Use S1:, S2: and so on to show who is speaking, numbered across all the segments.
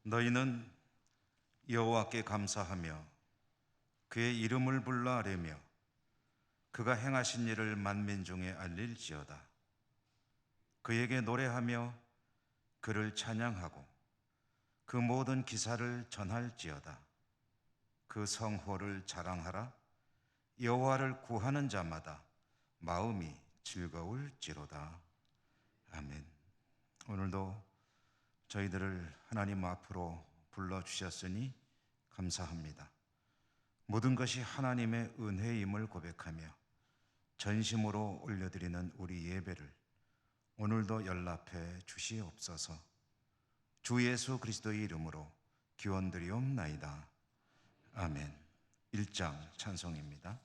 S1: 너희는 여호와께 감사하며 그의 이름을 불러 아뢰며 그가 행하신 일을 만민 중에 알릴지어다. 그에게 노래하며 그를 찬양하고 그 모든 기사를 전할지어다. 그 성호를 자랑하라. 여호와를 구하는 자마다 마음이 즐거울지로다. 아멘. 오늘도 저희들을 하나님 앞으로 불러주셨으니 감사합니다. 모든 것이 하나님의 은혜임을 고백하며 전심으로 올려드리는 우리 예배를 오늘도 연락해 주시옵소서. 주 예수 그리스도의 이름으로 기원드리옵나이다. 아멘. 1장 찬송입니다.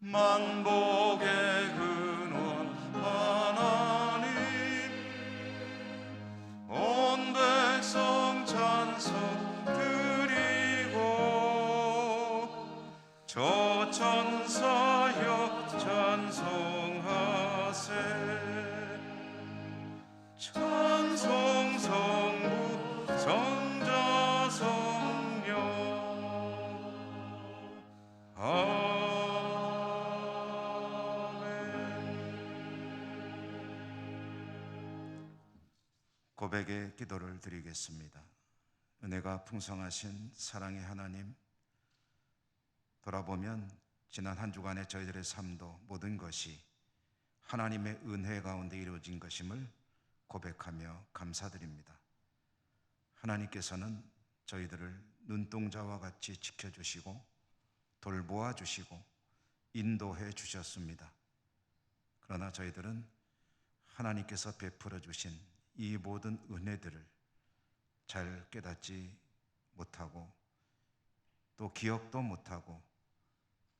S1: 만복의 근원 하나님, 온 백성 찬송 드리고 저 천사여 찬송하세. 찬송 성부 성자 성령 고백의 기도를 드리겠습니다. 은혜가 풍성하신 사랑의 하나님, 돌아보면 지난 한 주간의 저희들의 삶도 모든 것이 하나님의 은혜 가운데 이루어진 것임을 고백하며 감사드립니다. 하나님께서는 저희들을 눈동자와 같이 지켜주시고 돌보아 주시고 인도해 주셨습니다. 그러나 저희들은 하나님께서 베풀어 주신 이 모든 은혜들을 잘 깨닫지 못하고 또 기억도 못하고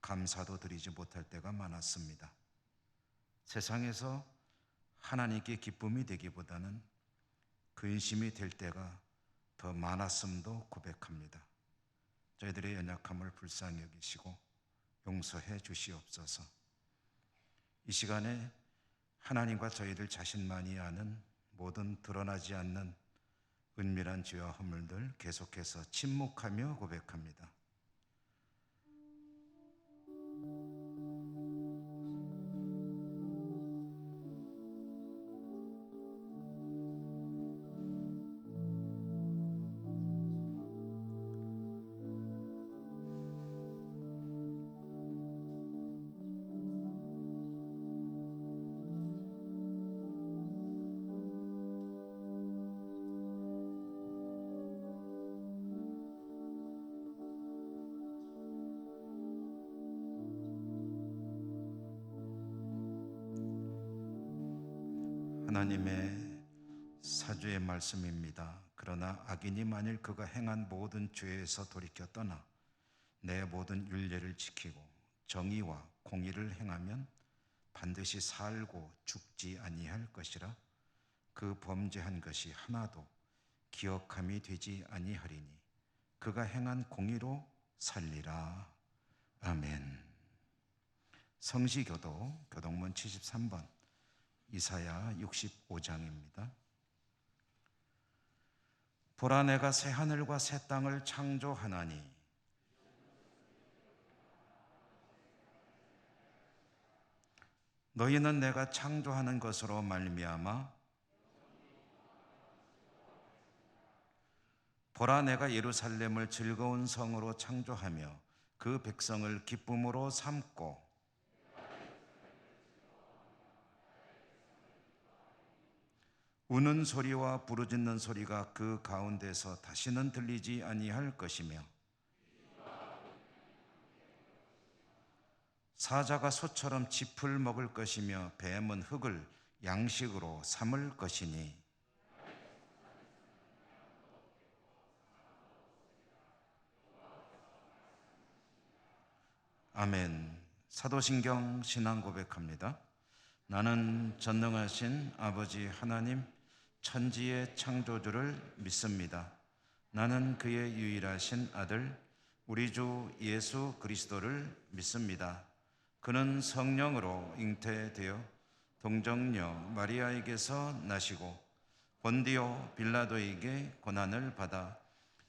S1: 감사도 드리지 못할 때가 많았습니다. 세상에서 하나님께 기쁨이 되기보다는 근심이 될 때가 더 많았음도 고백합니다. 저희들의 연약함을 불쌍히 여기시고 용서해 주시옵소서. 이 시간에 하나님과 저희들 자신만이 아는 모든 드러나지 않는 은밀한 죄와 허물들 계속해서 침묵하며 고백합니다. 하나님의 사주의 말씀입니다. 그러나 악인이 만일 그가 행한 모든 죄에서 돌이켜 떠나 내 모든 율례를 지키고 정의와 공의를 행하면 반드시 살고 죽지 아니할 것이라. 그 범죄한 것이 하나도 기억함이 되지 아니하리니 그가 행한 공의로 살리라. 아멘. 성시교도 교동문 73번 이사야 65장입니다. 보라, 내가 새 하늘과 새 땅을 창조하나니 너희는 내가 창조하는 것으로 말미암아 보라, 내가 예루살렘을 즐거운 성으로 창조하며 그 백성을 기쁨으로 삼고 우는 소리와 부르짖는 소리가 그 가운데서 다시는 들리지 아니할 것이며 사자가 소처럼 짚을 먹을 것이며 뱀은 흙을 양식으로 삼을 것이니 아멘. 사도신경 신앙 고백합니다. 나는 전능하신 아버지 하나님 천지의 창조주를 믿습니다. 나는 그의 유일하신 아들 우리 주 예수 그리스도를 믿습니다. 그는 성령으로 잉태되어 동정녀 마리아에게서 나시고 본디오 빌라도에게 고난을 받아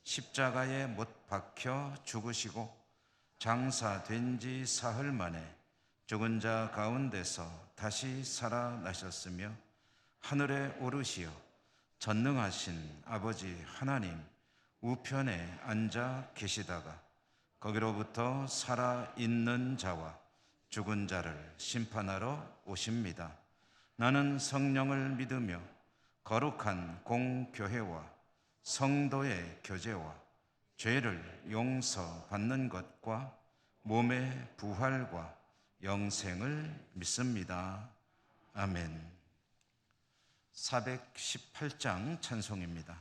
S1: 십자가에 못 박혀 죽으시고 장사된 지 사흘 만에 죽은 자 가운데서 다시 살아나셨으며 하늘에 오르시어 전능하신 아버지 하나님 우편에 앉아 계시다가 거기로부터 살아있는 자와 죽은 자를 심판하러 오십니다. 나는 성령을 믿으며 거룩한 공교회와 성도의 교제와 죄를 용서받는 것과 몸의 부활과 영생을 믿습니다. 아멘. 418장 찬송입니다.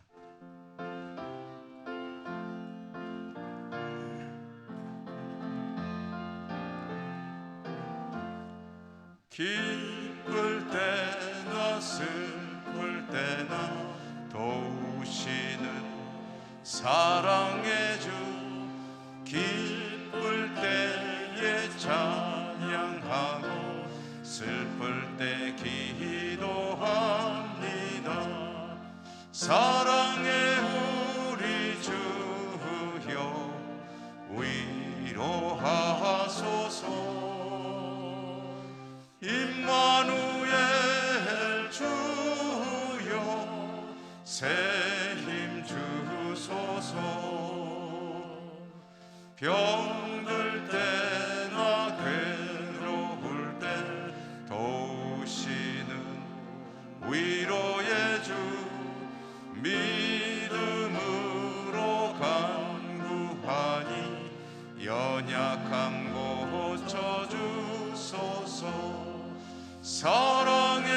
S2: 기쁠 때나 슬플 때나 도우시는 사랑의 주, 기쁠 때에 찬양하고 슬플 때 기도합니다. 사랑의 우리 주여 위로하소서. 임마누엘 주여 새 힘 주소서. 병들 때나 괴로울 때 도우시는 위로의 주, 믿음으로 간구하니 연약함 고쳐주소서. 사랑의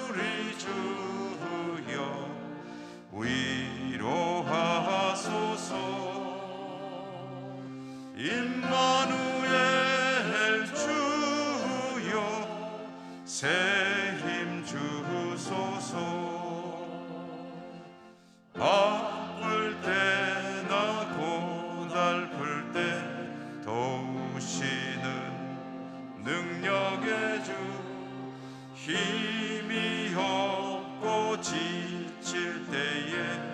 S2: 우리 주여 위로하소서. 임마누엘 주여 새 힘 주소서. 바쁠 때나 고달플 때 도우시는 능력의 주, 힘이 없고 지칠 때에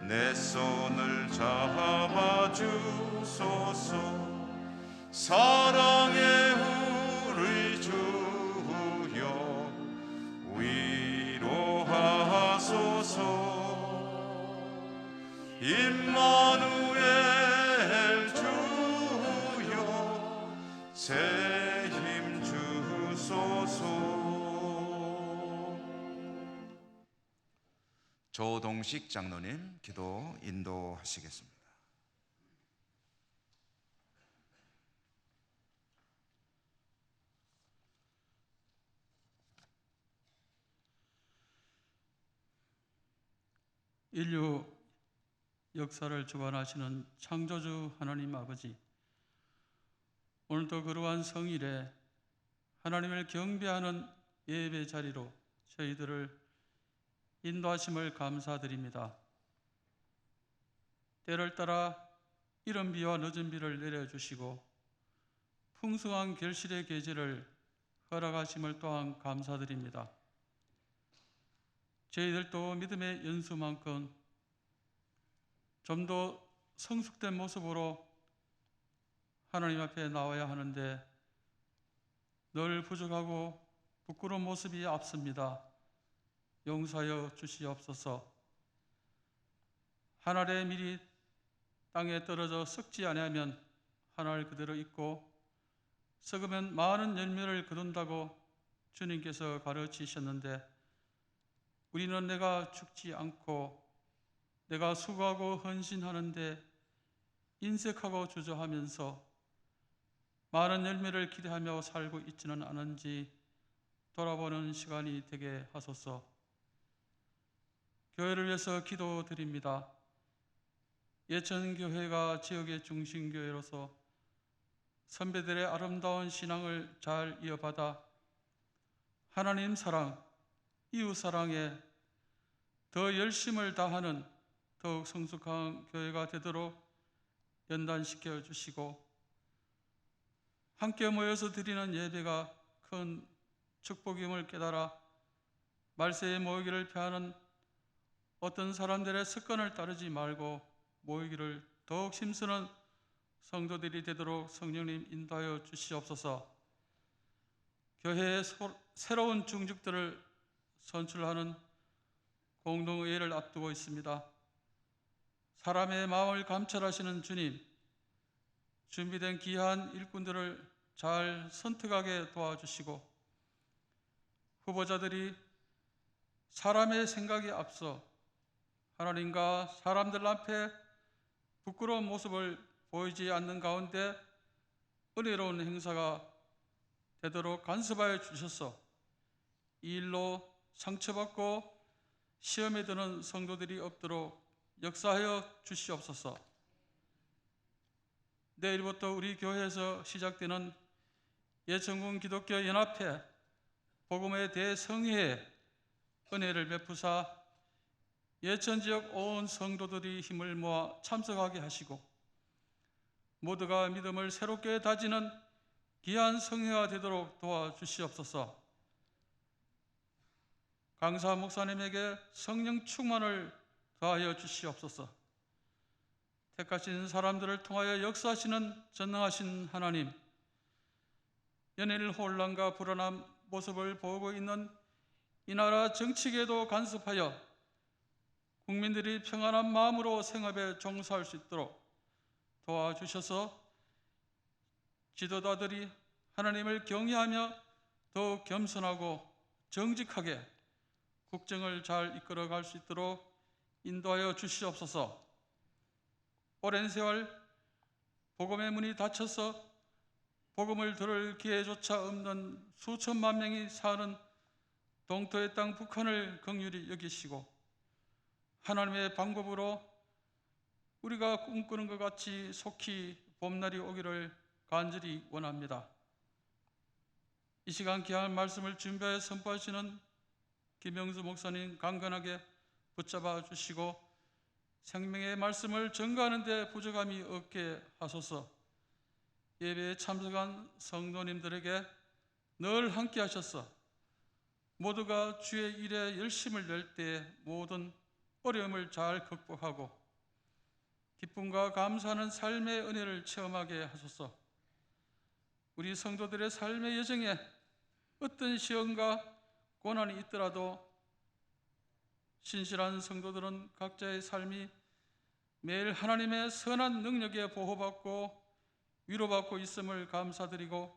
S2: 내 손을 잡아주소서. 사랑의 우리 주여 위로하소서. 임마누엘 주여 새 힘 주소서.
S1: 조동식 장로님 기도 인도하시겠습니다.
S3: 인류 역사를 주관하시는 창조주 하나님 아버지, 오늘도 그러한 성일에 하나님을 경배하는 예배 자리로 저희들을 인도하심을 감사드립니다. 때를 따라 이른 비와 늦은 비를 내려주시고 풍성한 결실의 계절을 허락하심을 또한 감사드립니다. 저희들도 믿음의 연수만큼 좀 더 성숙된 모습으로 하나님 앞에 나와야 하는데 늘 부족하고 부끄러운 모습이 앞섭니다. 용서하여 주시옵소서. 한 알의 밀이 땅에 떨어져 썩지 아니하면 한 알 그대로 있고 썩으면 많은 열매를 거둔다고 주님께서 가르치셨는데, 우리는 내가 죽지 않고 내가 수고하고 헌신하는데 인색하고 주저하면서 많은 열매를 기대하며 살고 있지는 않은지 돌아보는 시간이 되게 하소서. 교회를 위해서 기도드립니다. 예천교회가 지역의 중심교회로서 선배들의 아름다운 신앙을 잘 이어받아 하나님 사랑, 이웃 사랑에 더 열심을 다하는 더욱 성숙한 교회가 되도록 연단시켜 주시고, 함께 모여서 드리는 예배가 큰 축복임을 깨달아 말세에 모이기를 피하는 어떤 사람들의 습관을 따르지 말고 모이기를 더욱 힘쓰는 성도들이 되도록 성령님 인도하여 주시옵소서. 교회의 새로운 중직들을 선출하는 공동의회를 앞두고 있습니다. 사람의 마음을 감찰하시는 주님, 준비된 귀한 일꾼들을 잘 선택하게 도와주시고 후보자들이 사람의 생각에 앞서 하나님과 사람들 앞에 부끄러운 모습을 보이지 않는 가운데 은혜로운 행사가 되도록 간섭하여 주셔서 이 일로 상처받고 시험에 드는 성도들이 없도록 역사하여 주시옵소서. 내일부터 우리 교회에서 시작되는 예천군 기독교 연합회 복음의 대성회에 은혜를 베푸사 예천 지역 온 성도들이 힘을 모아 참석하게 하시고 모두가 믿음을 새롭게 다지는 귀한 성회가 되도록 도와주시옵소서. 강사 목사님에게 성령 충만을 더하여 주시옵소서. 택하신 사람들을 통하여 역사하시는 전능하신 하나님, 연일 혼란과 불안한 모습을 보고 있는 이 나라 정치계도 간섭하여 국민들이 평안한 마음으로 생업에 종사할 수 있도록 도와주셔서 지도자들이 하나님을 경외하며 더욱 겸손하고 정직하게 국정을 잘 이끌어갈 수 있도록 인도하여 주시옵소서. 오랜 세월 복음의 문이 닫혀서 복음을 들을 기회조차 없는 수천만 명이 사는 동토의 땅 북한을 긍휼히 여기시고 하나님의 방법으로 우리가 꿈꾸는 것 같이 속히 봄날이 오기를 간절히 원합니다. 이 시간 귀한 말씀을 준비하여 선포하시는 김영수 목사님 강건하게 붙잡아 주시고 생명의 말씀을 전가하는 데 부족함이 없게 하소서. 예배에 참석한 성도님들에게 늘 함께 하셔서 모두가 주의 일에 열심을 낼 때 모든 어려움을 잘 극복하고 기쁨과 감사하는 삶의 은혜를 체험하게 하소서. 우리 성도들의 삶의 여정에 어떤 시험과 고난이 있더라도 신실한 성도들은 각자의 삶이 매일 하나님의 선한 능력에 보호받고 위로받고 있음을 감사드리고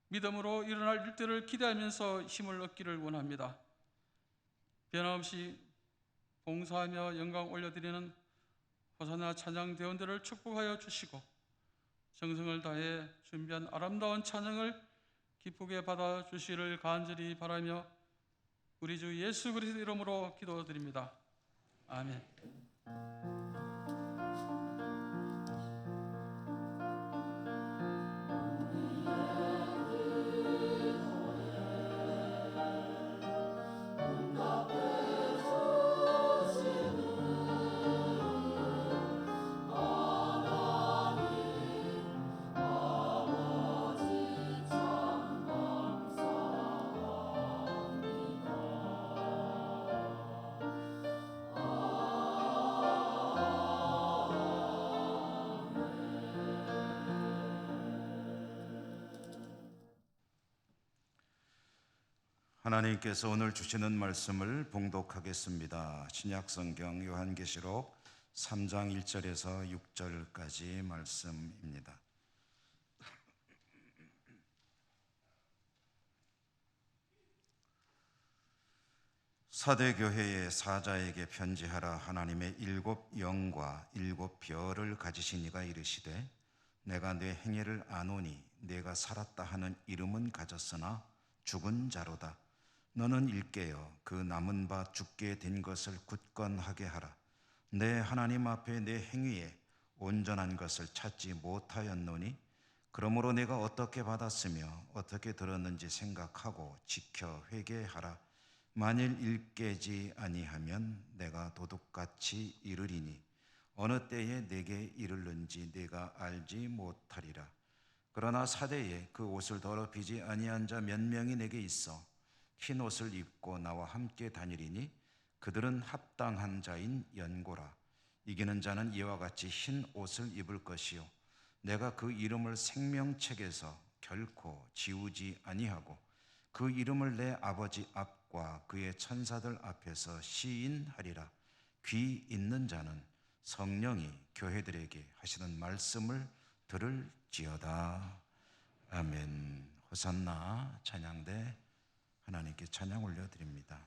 S3: 믿음으로 일어날 일들을 기대하면서 힘을 얻기를 원합니다. 변함없이 봉사하며 영광 올려드리는 호산나 찬양 대원들을 축복하여 주시고 정성을 다해 준비한 아름다운 찬양을 기쁘게 받아 주시기를 간절히 바라며 우리 주 예수 그리스도 이름으로 기도드립니다. 아멘.
S1: 하나님께서 오늘 주시는 말씀을 봉독하겠습니다. 신약성경 요한계시록 3장 1절에서 6절까지 말씀입니다. 사대교회의 사자에게 편지하라. 하나님의 7 영과 7 별을 가지신 이가 이르시되 내가 내 행위를 아노니 내가 살았다 하는 이름은 가졌으나 죽은 자로다. 너는 일깨어 그 남은 바 죽게 된 것을 굳건하게 하라. 내 하나님 앞에 내 행위에 온전한 것을 찾지 못하였노니 그러므로 내가 어떻게 받았으며 어떻게 들었는지 생각하고 지켜 회개하라. 만일 일깨지 아니하면 내가 도둑같이 이르리니 어느 때에 내게 이르는지 내가 알지 못하리라. 그러나 사대에 그 옷을 더럽히지 아니한 자 몇 명이 내게 있어 흰 옷을 입고 나와 함께 다니리니 그들은 합당한 자인 연고라. 이기는 자는 이와 같이 흰 옷을 입을 것이요 내가 그 이름을 생명책에서 결코 지우지 아니하고 그 이름을 내 아버지 앞과 그의 천사들 앞에서 시인하리라. 귀 있는 자는 성령이 교회들에게 하시는 말씀을 들을지어다. 아멘. 호산나 찬양대 하나님께 찬양 올려드립니다.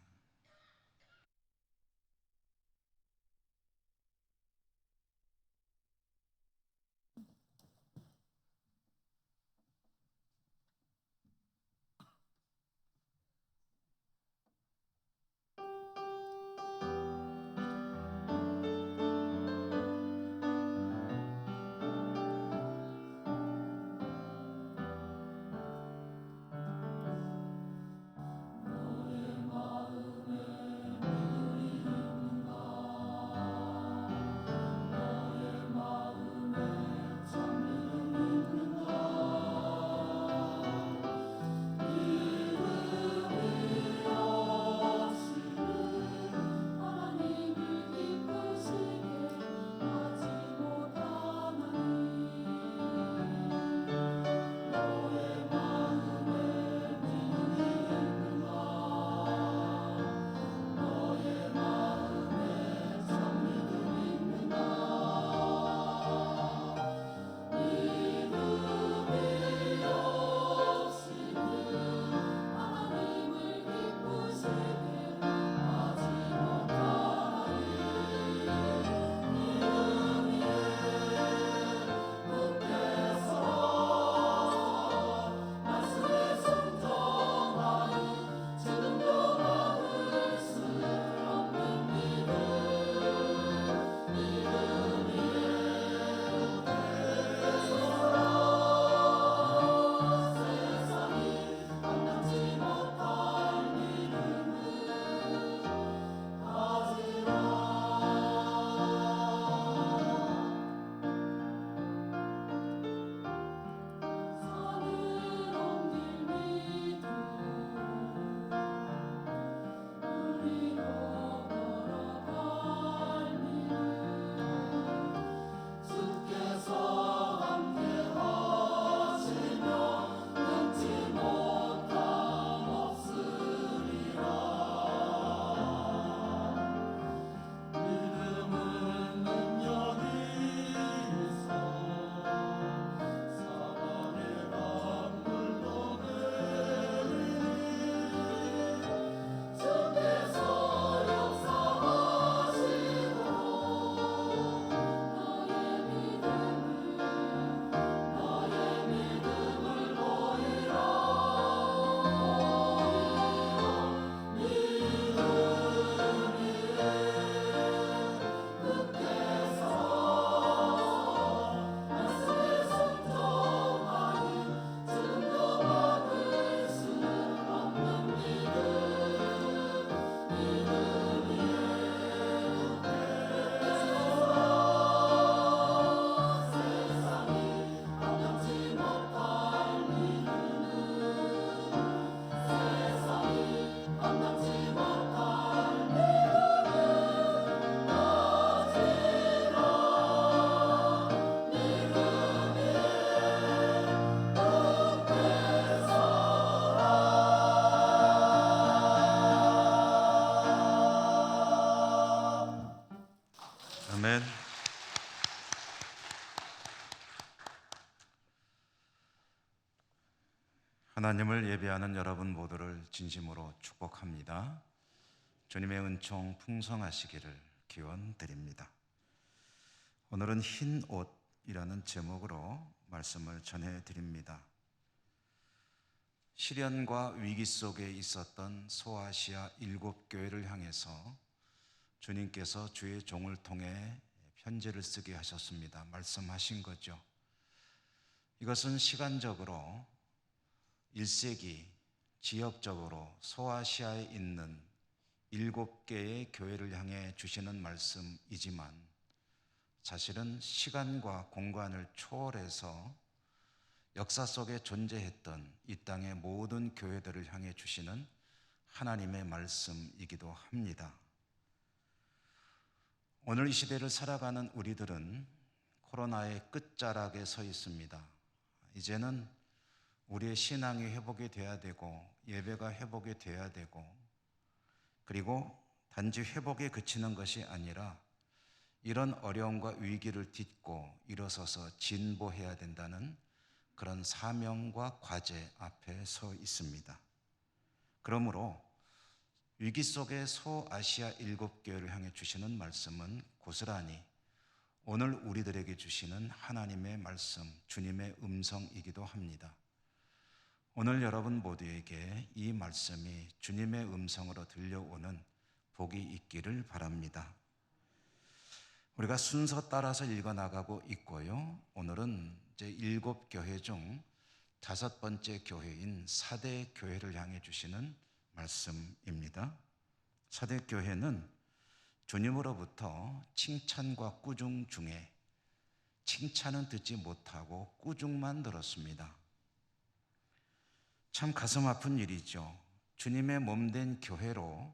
S1: 아멘. 하나님을 예배하는 여러분 모두를 진심으로 축복합니다. 주님의 은총 풍성하시기를 기원드립니다. 오늘은 흰 옷이라는 제목으로 말씀을 전해드립니다. 시련과 위기 속에 있었던 소아시아 7교회를 향해서 주님께서 주의 종을 통해 편지를 쓰게 하셨습니다. 말씀하신 거죠. 이것은 시간적으로 1세기 지역적으로 소아시아에 있는 7개의 교회를 향해 주시는 말씀이지만 사실은 시간과 공간을 초월해서 역사 속에 존재했던 이 땅의 모든 교회들을 향해 주시는 하나님의 말씀이기도 합니다. 오늘 이 시대를 살아가는 우리들은 코로나의 끝자락에 서 있습니다. 이제는 우리의 신앙이 회복이 돼야 되고 예배가 회복이 돼야 되고, 그리고 단지 회복에 그치는 것이 아니라 이런 어려움과 위기를 딛고 일어서서 진보해야 된다는 그런 사명과 과제 앞에 서 있습니다. 그러므로 위기 속의 소아시아 7교회를 향해 주시는 말씀은 고스란히 오늘 우리들에게 주시는 하나님의 말씀, 주님의 음성이기도 합니다. 오늘 여러분 모두에게 이 말씀이 주님의 음성으로 들려오는 복이 있기를 바랍니다. 우리가 순서 따라서 읽어나가고 있고요. 오늘은 이제 7교회 중 5번째 교회인 사대교회를 향해 주시는 말씀입니다. 사대교회는 주님으로부터 칭찬과 꾸중 중에 칭찬은 듣지 못하고 꾸중만 들었습니다. 참 가슴 아픈 일이죠. 주님의 몸된 교회로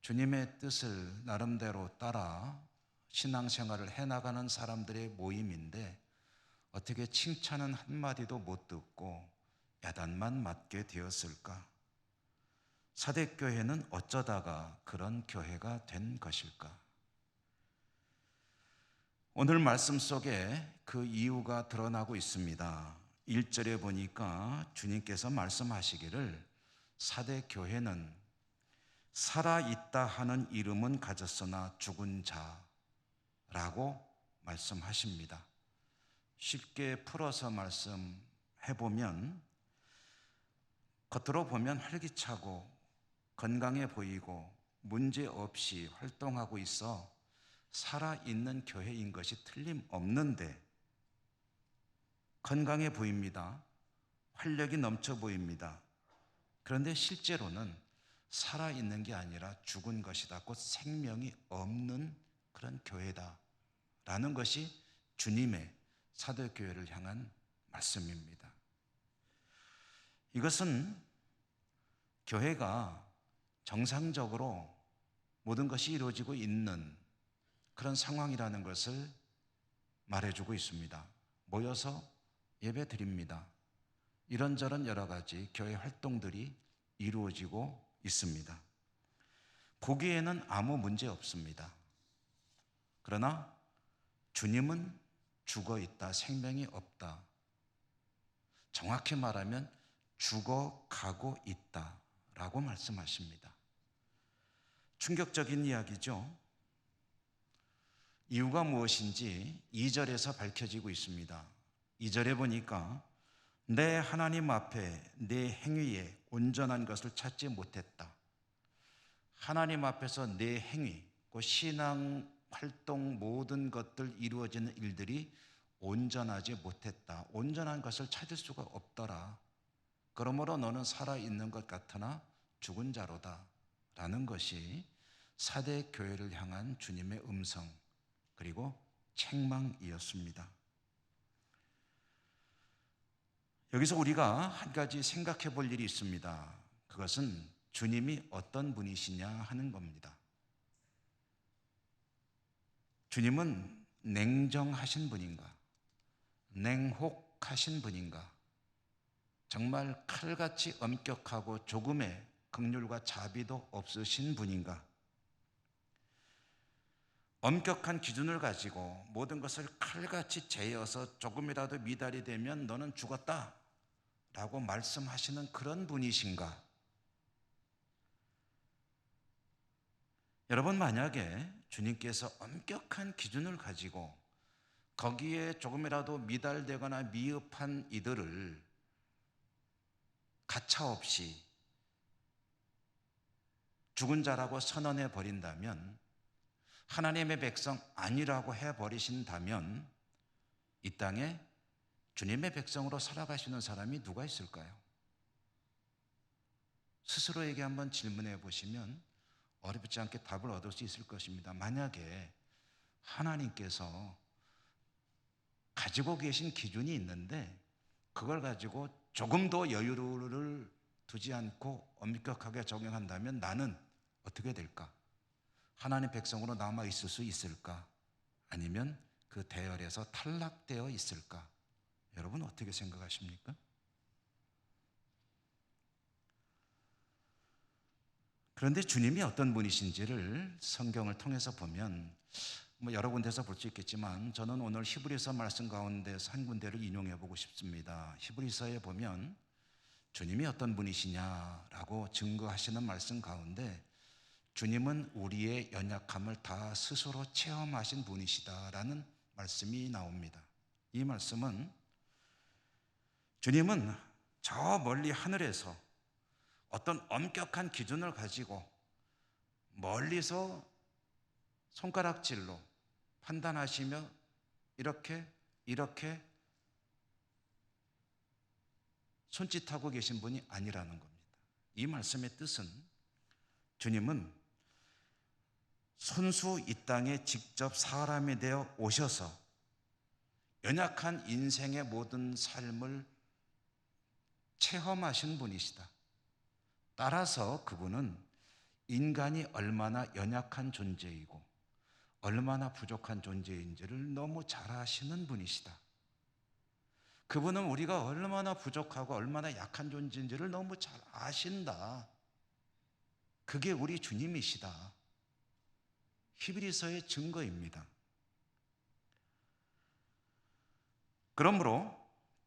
S1: 주님의 뜻을 나름대로 따라 신앙생활을 해나가는 사람들의 모임인데 어떻게 칭찬은 한마디도 못 듣고 야단만 맞게 되었을까? 사대교회는 어쩌다가 그런 교회가 된 것일까? 오늘 말씀 속에 그 이유가 드러나고 있습니다. 1절에 보니까 주님께서 말씀하시기를 사대교회는 살아있다 하는 이름은 가졌으나 죽은 자라고 말씀하십니다. 쉽게 풀어서 말씀해보면, 겉으로 보면 활기차고 건강해 보이고 문제없이 활동하고 있어 살아있는 교회인 것이 틀림없는데, 건강해 보입니다. 활력이 넘쳐 보입니다. 그런데 실제로는 살아있는 게 아니라 죽은 것이다. 곧 생명이 없는 그런 교회다라는 것이 주님의 사도교회를 향한 말씀입니다. 이것은 교회가 정상적으로 모든 것이 이루어지고 있는 그런 상황이라는 것을 말해주고 있습니다. 모여서 예배 드립니다. 이런저런 여러 가지 교회 활동들이 이루어지고 있습니다. 보기에는 아무 문제 없습니다. 그러나 주님은 죽어 있다, 생명이 없다. 정확히 말하면 죽어가고 있다라고 말씀하십니다. 충격적인 이야기죠. 이유가 무엇인지 2절에서 밝혀지고 있습니다. 2절에 보니까 내 하나님 앞에 내 행위에 온전한 것을 찾지 못했다. 하나님 앞에서 내 행위, 그 신앙 활동 모든 것들 이루어지는 일들이 온전하지 못했다. 온전한 것을 찾을 수가 없더라. 그러므로 너는 살아있는 것 같으나 죽은 자로다 라는 것이 사대 교회를 향한 주님의 음성, 그리고 책망이었습니다. 여기서 우리가 한 가지 생각해 볼 일이 있습니다. 그것은 주님이 어떤 분이시냐 하는 겁니다. 주님은 냉정하신 분인가? 냉혹하신 분인가? 정말 칼같이 엄격하고 조금의 긍휼과 자비도 없으신 분인가? 엄격한 기준을 가지고 모든 것을 칼같이 재어서 조금이라도 미달이 되면 너는 죽었다 라고 말씀하시는 그런 분이신가? 여러분, 만약에 주님께서 엄격한 기준을 가지고 거기에 조금이라도 미달되거나 미흡한 이들을 가차없이 죽은 자라고 선언해 버린다면, 하나님의 백성 아니라고 해버리신다면 이 땅에 주님의 백성으로 살아가시는 사람이 누가 있을까요? 스스로에게 한번 질문해 보시면 어렵지 않게 답을 얻을 수 있을 것입니다. 만약에 하나님께서 가지고 계신 기준이 있는데 그걸 가지고 조금도 여유를 두지 않고 엄격하게 적용한다면 나는 어떻게 될까? 하나님 백성으로 남아 있을 수 있을까? 아니면 그 대열에서 탈락되어 있을까? 여러분 어떻게 생각하십니까? 그런데 주님이 어떤 분이신지를 성경을 통해서 보면 여러 군데서 볼 수 있겠지만 저는 오늘 히브리서 말씀 가운데서 한 군데를 인용해 보고 싶습니다. 히브리서에 보면 주님이 어떤 분이시냐라고 증거하시는 말씀 가운데 주님은 우리의 연약함을 다 스스로 체험하신 분이시다라는 말씀이 나옵니다. 이 말씀은 주님은 저 멀리 하늘에서 어떤 엄격한 기준을 가지고 멀리서 손가락질로 판단하시며 이렇게 손짓하고 계신 분이 아니라는 겁니다. 이 말씀의 뜻은 주님은 손수 이 땅에 직접 사람이 되어 오셔서 연약한 인생의 모든 삶을 체험하신 분이시다. 따라서 그분은 인간이 얼마나 연약한 존재이고 얼마나 부족한 존재인지를 너무 잘 아시는 분이시다. 그분은 우리가 얼마나 부족하고 얼마나 약한 존재인지를 너무 잘 아신다. 그게 우리 주님이시다. 히브리서의 증거입니다. 그러므로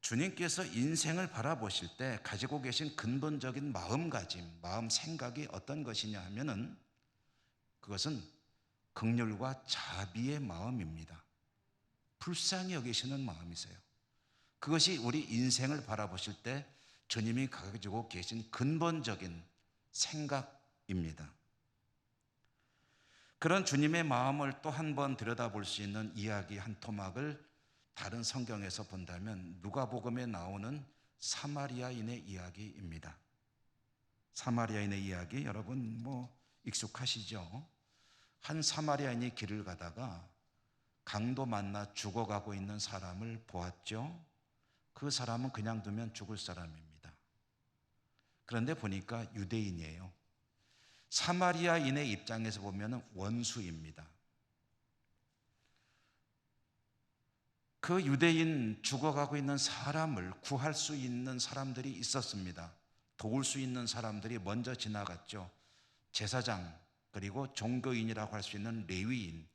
S1: 주님께서 인생을 바라보실 때 가지고 계신 근본적인 마음가짐, 마음 생각이 어떤 것이냐 하면은 그것은 긍휼과 자비의 마음입니다. 불쌍히 여기시는 마음이세요. 그것이 우리 인생을 바라보실 때 주님이 가지고 계신 근본적인 생각입니다. 그런 주님의 마음을 또 한 번 들여다볼 수 있는 이야기 한 토막을 다른 성경에서 본다면 누가복음에 나오는 사마리아인의 이야기입니다. 사마리아인의 이야기 여러분 익숙하시죠? 한 사마리아인이 길을 가다가 강도 만나 죽어가고 있는 사람을 보았죠. 그 사람은 그냥 두면 죽을 사람입니다. 그런데 보니까 유대인이에요. 사마리아인의 입장에서 보면 원수입니다. 그 유대인 죽어가고 있는 사람을 구할 수 있는 사람들이 있었습니다. 도울 수 있는 사람들이 먼저 지나갔죠. 제사장 그리고 종교인이라고 할 수 있는 레위인,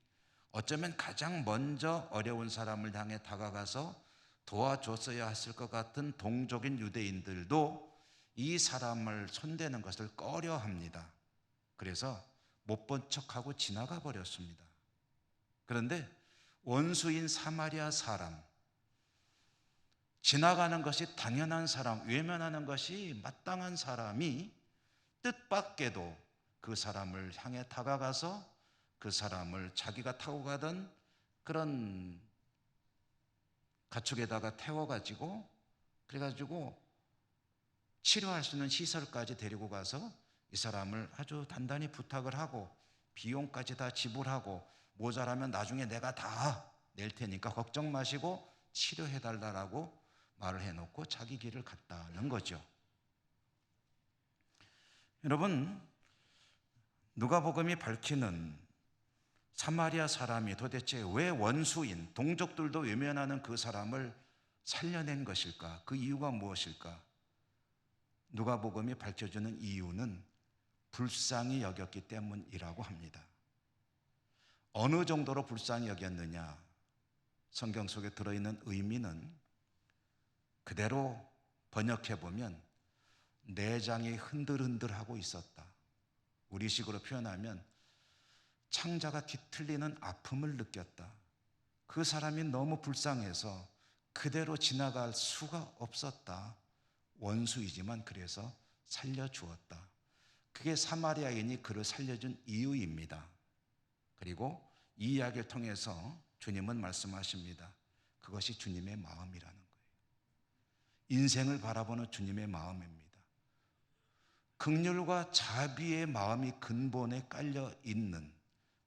S1: 어쩌면 가장 먼저 어려운 사람을 향해 다가가서 도와줬어야 했을 것 같은 동족인 유대인들도 이 사람을 손대는 것을 꺼려합니다. 그래서 못 본 척하고 지나가 버렸습니다. 그런데 원수인 사마리아 사람, 지나가는 것이 당연한 사람, 외면하는 것이 마땅한 사람이 뜻밖에도 그 사람을 향해 다가가서 그 사람을 자기가 타고 가던 그런 가축에다가 태워가지고 그래가지고 치료할 수 있는 시설까지 데리고 가서 이 사람을 아주 단단히 부탁을 하고 비용까지 다 지불하고 모자라면 나중에 내가 다 낼 테니까 걱정 마시고 치료해달라고 말을 해놓고 자기 길을 갔다는 거죠. 여러분, 누가복음이 밝히는 사마리아 사람이 도대체 왜 원수인 동족들도 외면하는 그 사람을 살려낸 것일까? 그 이유가 무엇일까? 누가복음이 밝혀주는 이유는 불쌍히 여겼기 때문이라고 합니다. 어느 정도로 불쌍히 여겼느냐? 성경 속에 들어있는 의미는 그대로 번역해보면 내장이 흔들흔들하고 있었다. 우리식으로 표현하면 창자가 뒤틀리는 아픔을 느꼈다. 그 사람이 너무 불쌍해서 그대로 지나갈 수가 없었다. 원수이지만 그래서 살려주었다. 그게 사마리아인이 그를 살려준 이유입니다. 그리고 이 이야기를 통해서 주님은 말씀하십니다. 그것이 주님의 마음이라는 거예요. 인생을 바라보는 주님의 마음입니다. 긍휼과 자비의 마음이 근본에 깔려 있는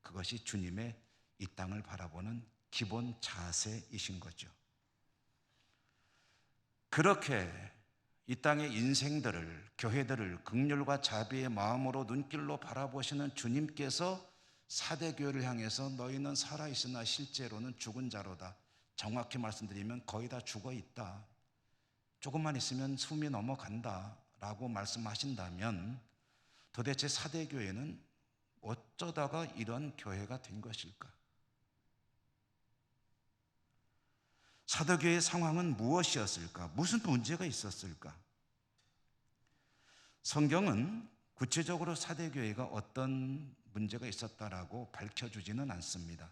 S1: 그것이 주님의 이 땅을 바라보는 기본 자세이신 거죠. 그렇게 이 땅의 인생들을, 교회들을 긍휼과 자비의 마음으로 눈길로 바라보시는 주님께서 사대교회를 향해서 너희는 살아있으나 실제로는 죽은 자로다. 정확히 말씀드리면 거의 다 죽어 있다. 조금만 있으면 숨이 넘어간다 라고 말씀하신다면 도대체 사대교회는 어쩌다가 이런 교회가 된 것일까? 사도교회의 상황은 무엇이었을까? 무슨 문제가 있었을까? 성경은 구체적으로 사대교회가 어떤 문제가 있었다라고 밝혀주지는 않습니다.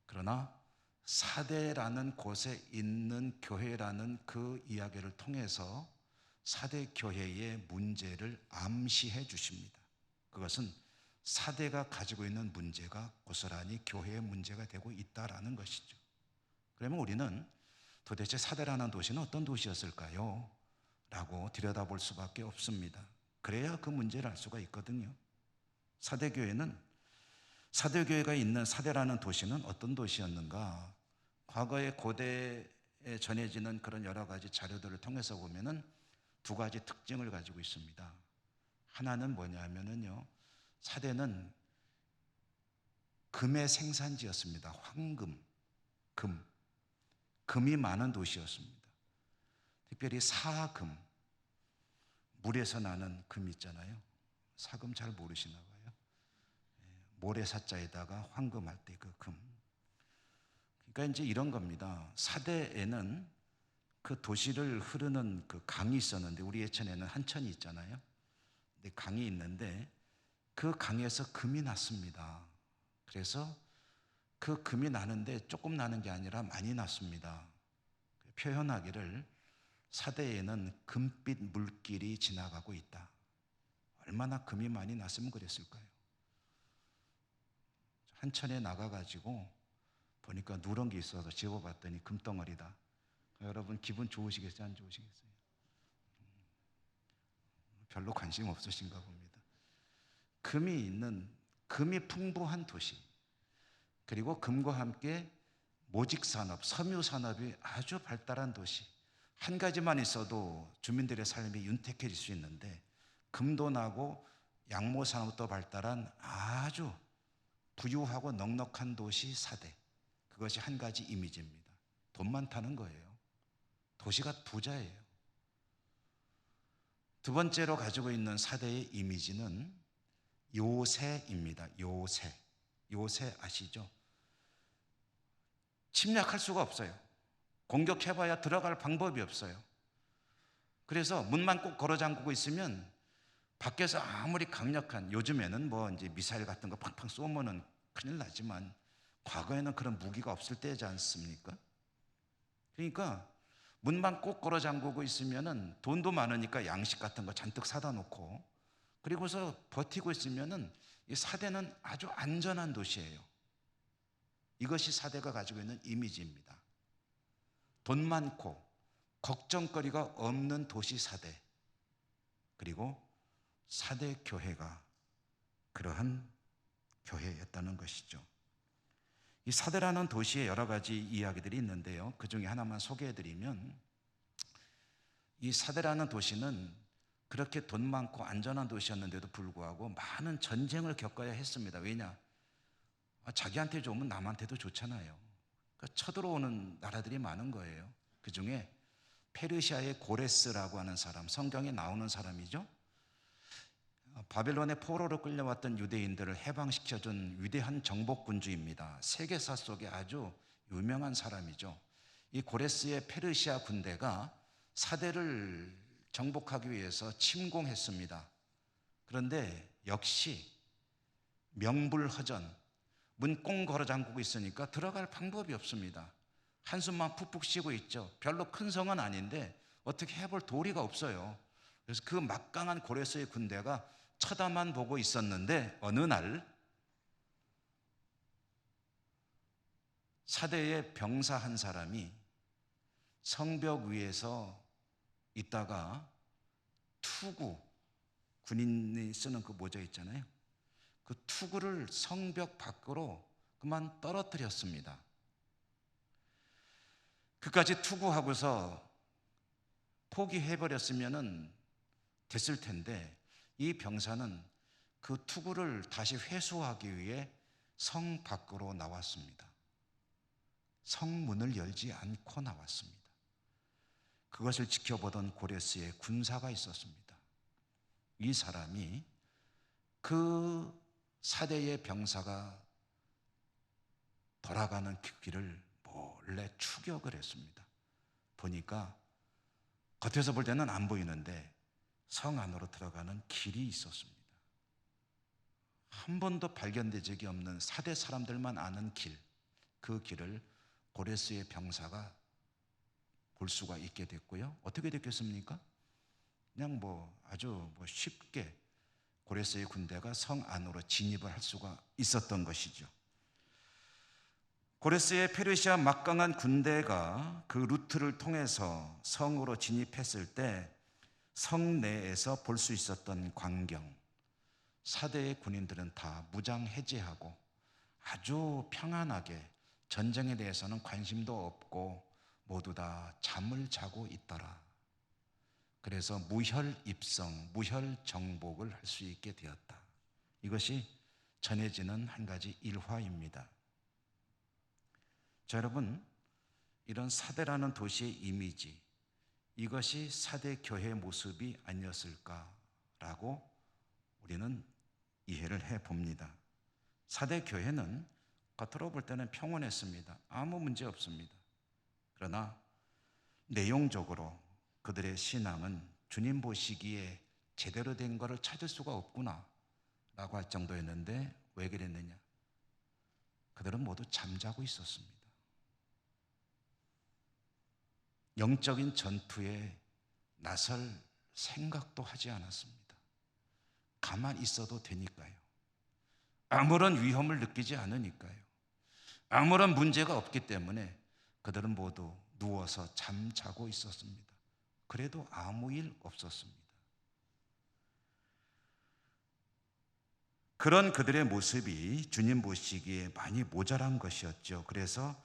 S1: 그러나 사대라는 곳에 있는 교회라는 그 이야기를 통해서 사대교회의 문제를 암시해 주십니다. 그것은 사대가 가지고 있는 문제가 고스란히 교회의 문제가 되고 있다라는 것이죠. 그러면 우리는 도대체 사대라는 도시는 어떤 도시였을까요? 라고 들여다볼 수밖에 없습니다. 그래야 그 문제를 알 수가 있거든요. 사대교회가 있는 사대라는 도시는 어떤 도시였는가? 과거의 고대에 전해지는 그런 여러 가지 자료들을 통해서 보면은 두 가지 특징을 가지고 있습니다. 하나는 뭐냐면요, 사대는 금의 생산지였습니다. 황금, 금이 많은 도시였습니다. 특별히 사금, 물에서 나는 금 있잖아요. 사금 잘 모르시나 봐요. 모래사자에다가 황금할 때 그 금. 그러니까 이제 이런 겁니다. 사대에는 그 도시를 흐르는 그 강이 있었는데, 우리 예천에는 한천이 있잖아요. 근데 강이 있는데 그 강에서 금이 났습니다. 그래서 그 금이 나는데 조금 나는 게 아니라 많이 났습니다. 표현하기를 사대에는 금빛 물길이 지나가고 있다. 얼마나 금이 많이 났으면 그랬을까요? 한천에 나가가지고 보니까 누런 게 있어서 집어봤더니 금덩어리다. 여러분 기분 좋으시겠어요? 안 좋으시겠어요? 별로 관심 없으신가 봅니다. 금이 풍부한 도시, 그리고 금과 함께 모직산업, 섬유산업이 아주 발달한 도시. 한 가지만 있어도 주민들의 삶이 윤택해질 수 있는데 금도 나고 양모산업도 발달한 아주 부유하고 넉넉한 도시 사대. 그것이 한 가지 이미지입니다. 돈 많다는 거예요. 도시가 부자예요. 두 번째로 가지고 있는 사대의 이미지는 요새입니다. 요새 아시죠? 침략할 수가 없어요. 공격해봐야 들어갈 방법이 없어요. 그래서 문만 꼭 걸어 잠그고 있으면 밖에서 아무리 강력한, 요즘에는 뭐 이제 미사일 같은 거 팡팡 쏘면은 큰일 나지만 과거에는 그런 무기가 없을 때지 않습니까? 그러니까 문만 꼭 걸어 잠그고 있으면은 돈도 많으니까 양식 같은 거 잔뜩 사다 놓고, 그리고서 버티고 있으면은 이 사대는 아주 안전한 도시예요. 이것이 사대가 가지고 있는 이미지입니다. 돈 많고 걱정거리가 없는 도시 사대. 그리고 사대 교회가 그러한 교회였다는 것이죠. 이 사대라는 도시에 여러 가지 이야기들이 있는데요. 그 중에 하나만 소개해드리면, 이 사대라는 도시는 그렇게 돈 많고 안전한 도시였는데도 불구하고 많은 전쟁을 겪어야 했습니다. 왜냐? 자기한테 좋으면 남한테도 좋잖아요. 그러니까 쳐들어오는 나라들이 많은 거예요. 그 중에 페르시아의 고레스라고 하는 사람, 성경에 나오는 사람이죠. 바벨론의 포로로 끌려왔던 유대인들을 해방시켜준 위대한 정복군주입니다. 세계사 속에 아주 유명한 사람이죠. 이 고레스의 페르시아 군대가 사대를 정복하기 위해서 침공했습니다. 그런데 역시 명불허전, 문 꽁 걸어 잠그고 있으니까 들어갈 방법이 없습니다. 한숨만 푹푹 쉬고 있죠. 별로 큰 성은 아닌데 어떻게 해볼 도리가 없어요. 그래서 그 막강한 고레스의 군대가 쳐다만 보고 있었는데, 어느 날 사대의 병사 한 사람이 성벽 위에서 있다가 투구, 군인이 쓰는 그 모자 있잖아요. 그 투구를 성벽 밖으로 그만 떨어뜨렸습니다. 그까지 투구하고서 포기해버렸으면 됐을 텐데 이 병사는 그 투구를 다시 회수하기 위해 성 밖으로 나왔습니다. 성문을 열지 않고 나왔습니다. 그것을 지켜보던 고레스의 군사가 있었습니다. 이 사람이 그 사대의 병사가 돌아가는 길을 몰래 추격을 했습니다. 보니까 겉에서 볼 때는 안 보이는데 성 안으로 들어가는 길이 있었습니다. 한 번도 발견된 적이 없는 사대 사람들만 아는 길, 그 길을 고레스의 병사가 볼 수가 있게 됐고요. 어떻게 됐겠습니까? 그냥 아주 쉽게 고레스의 군대가 성 안으로 진입을 할 수가 있었던 것이죠. 고레스의 페르시아 막강한 군대가 그 루트를 통해서 성으로 진입했을 때 성 내에서 볼 수 있었던 광경, 사대의 군인들은 다 무장 해제하고 아주 평안하게 전쟁에 대해서는 관심도 없고 모두 다 잠을 자고 있더라. 그래서 무혈 입성, 무혈 정복을 할 수 있게 되었다. 이것이 전해지는 한 가지 일화입니다. 자, 여러분, 이런 사대라는 도시의 이미지, 이것이 사대 교회의 모습이 아니었을까라고 우리는 이해를 해봅니다. 사대 교회는 겉으로 볼 때는 평온했습니다. 아무 문제 없습니다. 그러나 내용적으로 그들의 신앙은 주님 보시기에 제대로 된 것을 찾을 수가 없구나 라고 할 정도였는데 왜 그랬느냐? 그들은 모두 잠자고 있었습니다. 영적인 전투에 나설 생각도 하지 않았습니다. 가만히 있어도 되니까요. 아무런 위험을 느끼지 않으니까요. 아무런 문제가 없기 때문에 그들은 모두 누워서 잠자고 있었습니다. 그래도 아무 일 없었습니다. 그런 그들의 모습이 주님 보시기에 많이 모자란 것이었죠. 그래서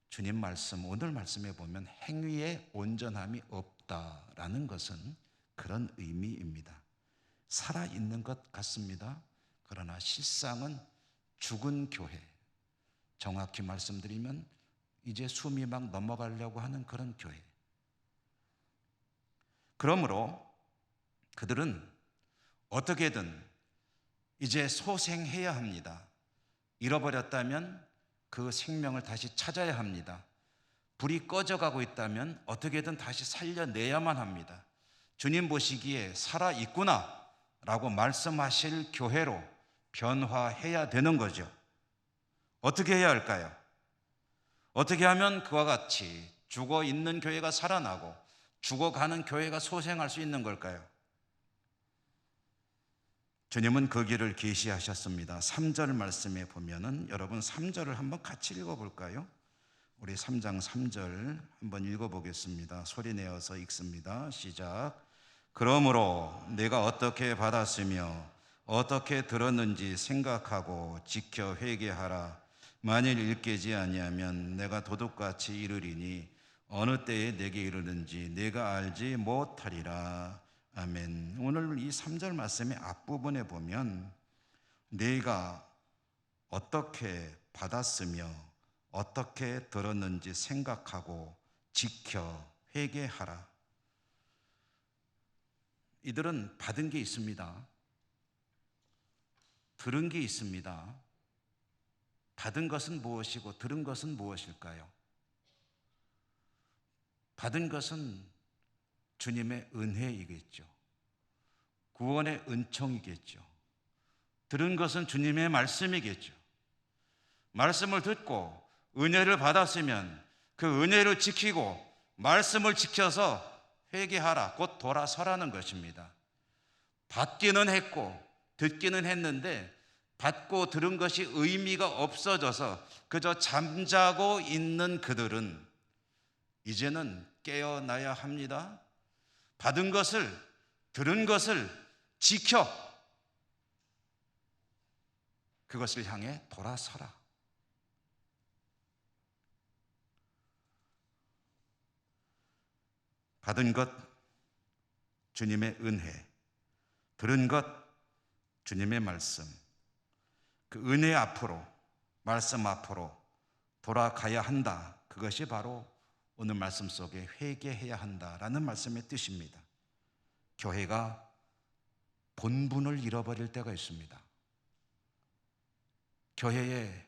S1: 주님 말씀, 오늘 말씀에 보면 행위에 온전함이 없다라는 것은 그런 의미입니다. 살아있는 것 같습니다. 그러나 실상은 죽은 교회, 정확히 말씀드리면 이제 숨이 막 넘어가려고 하는 그런 교회. 그러므로 그들은 어떻게든 이제 소생해야 합니다. 잃어버렸다면 그 생명을 다시 찾아야 합니다. 불이 꺼져가고 있다면 어떻게든 다시 살려내야만 합니다. 주님 보시기에 살아있구나 라고 말씀하실 교회로 변화해야 되는 거죠. 어떻게 해야 할까요? 어떻게 하면 그와 같이 죽어 있는 교회가 살아나고 죽어가는 교회가 소생할 수 있는 걸까요? 주님은 그 길을 계시하셨습니다. 3절 말씀에 보면은 여러분 3절을 한번 같이 읽어볼까요? 우리 3장 3절 한번 읽어보겠습니다. 소리 내어서 읽습니다. 시작. 그러므로 내가 어떻게 받았으며 어떻게 들었는지 생각하고 지켜 회개하라. 만일 읽게지 아니하면 내가 도둑같이 이르리니 어느 때에 내게 이르는지 내가 알지 못하리라. 아멘. 오늘 이 3절 말씀의 앞부분에 보면 내가 어떻게 받았으며 어떻게 들었는지 생각하고 지켜 회개하라. 이들은 받은 게 있습니다. 들은 게 있습니다. 받은 것은 무엇이고 들은 것은 무엇일까요? 받은 것은 주님의 은혜이겠죠. 구원의 은총이겠죠. 들은 것은 주님의 말씀이겠죠. 말씀을 듣고 은혜를 받았으면 그 은혜를 지키고 말씀을 지켜서 회개하라, 곧 돌아서라는 것입니다. 받기는 했고 듣기는 했는데 받고 들은 것이 의미가 없어져서 그저 잠자고 있는 그들은 이제는 깨어나야 합니다. 받은 것을, 들은 것을 지켜 그것을 향해 돌아서라. 받은 것 주님의 은혜, 들은 것 주님의 말씀, 그 은혜 앞으로, 말씀 앞으로 돌아가야 한다. 그것이 바로 오늘 말씀 속에 회개해야 한다라는 말씀의 뜻입니다. 교회가 본분을 잃어버릴 때가 있습니다. 교회의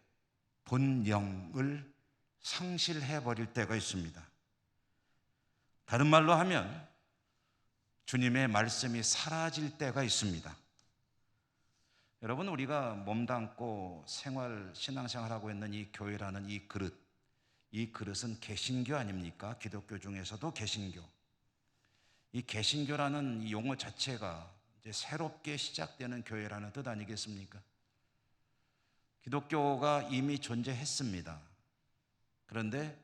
S1: 본영을 상실해버릴 때가 있습니다. 다른 말로 하면 주님의 말씀이 사라질 때가 있습니다. 여러분, 우리가 몸담고 신앙생활하고 있는 이 교회라는 이 그릇은 개신교 아닙니까? 기독교 중에서도 개신교. 이 개신교라는 이 용어 자체가 이제 새롭게 시작되는 교회라는 뜻 아니겠습니까? 기독교가 이미 존재했습니다. 그런데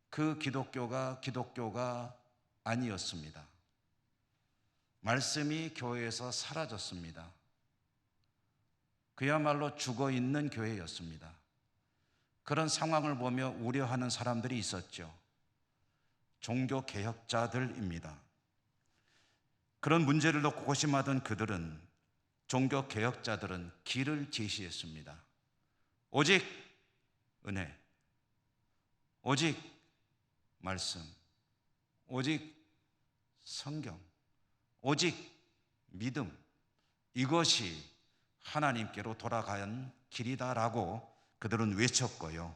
S1: 그 기독교가 아니었습니다. 말씀이 교회에서 사라졌습니다. 그야말로 죽어있는 교회였습니다. 그런 상황을 보며 우려하는 사람들이 있었죠. 종교개혁자들입니다. 그런 문제를 놓고 고심하던 종교개혁자들은 길을 제시했습니다. 오직 은혜, 오직 말씀, 오직 성경, 오직 믿음, 이것이 하나님께로 돌아가는 길이다라고 그들은 외쳤고요.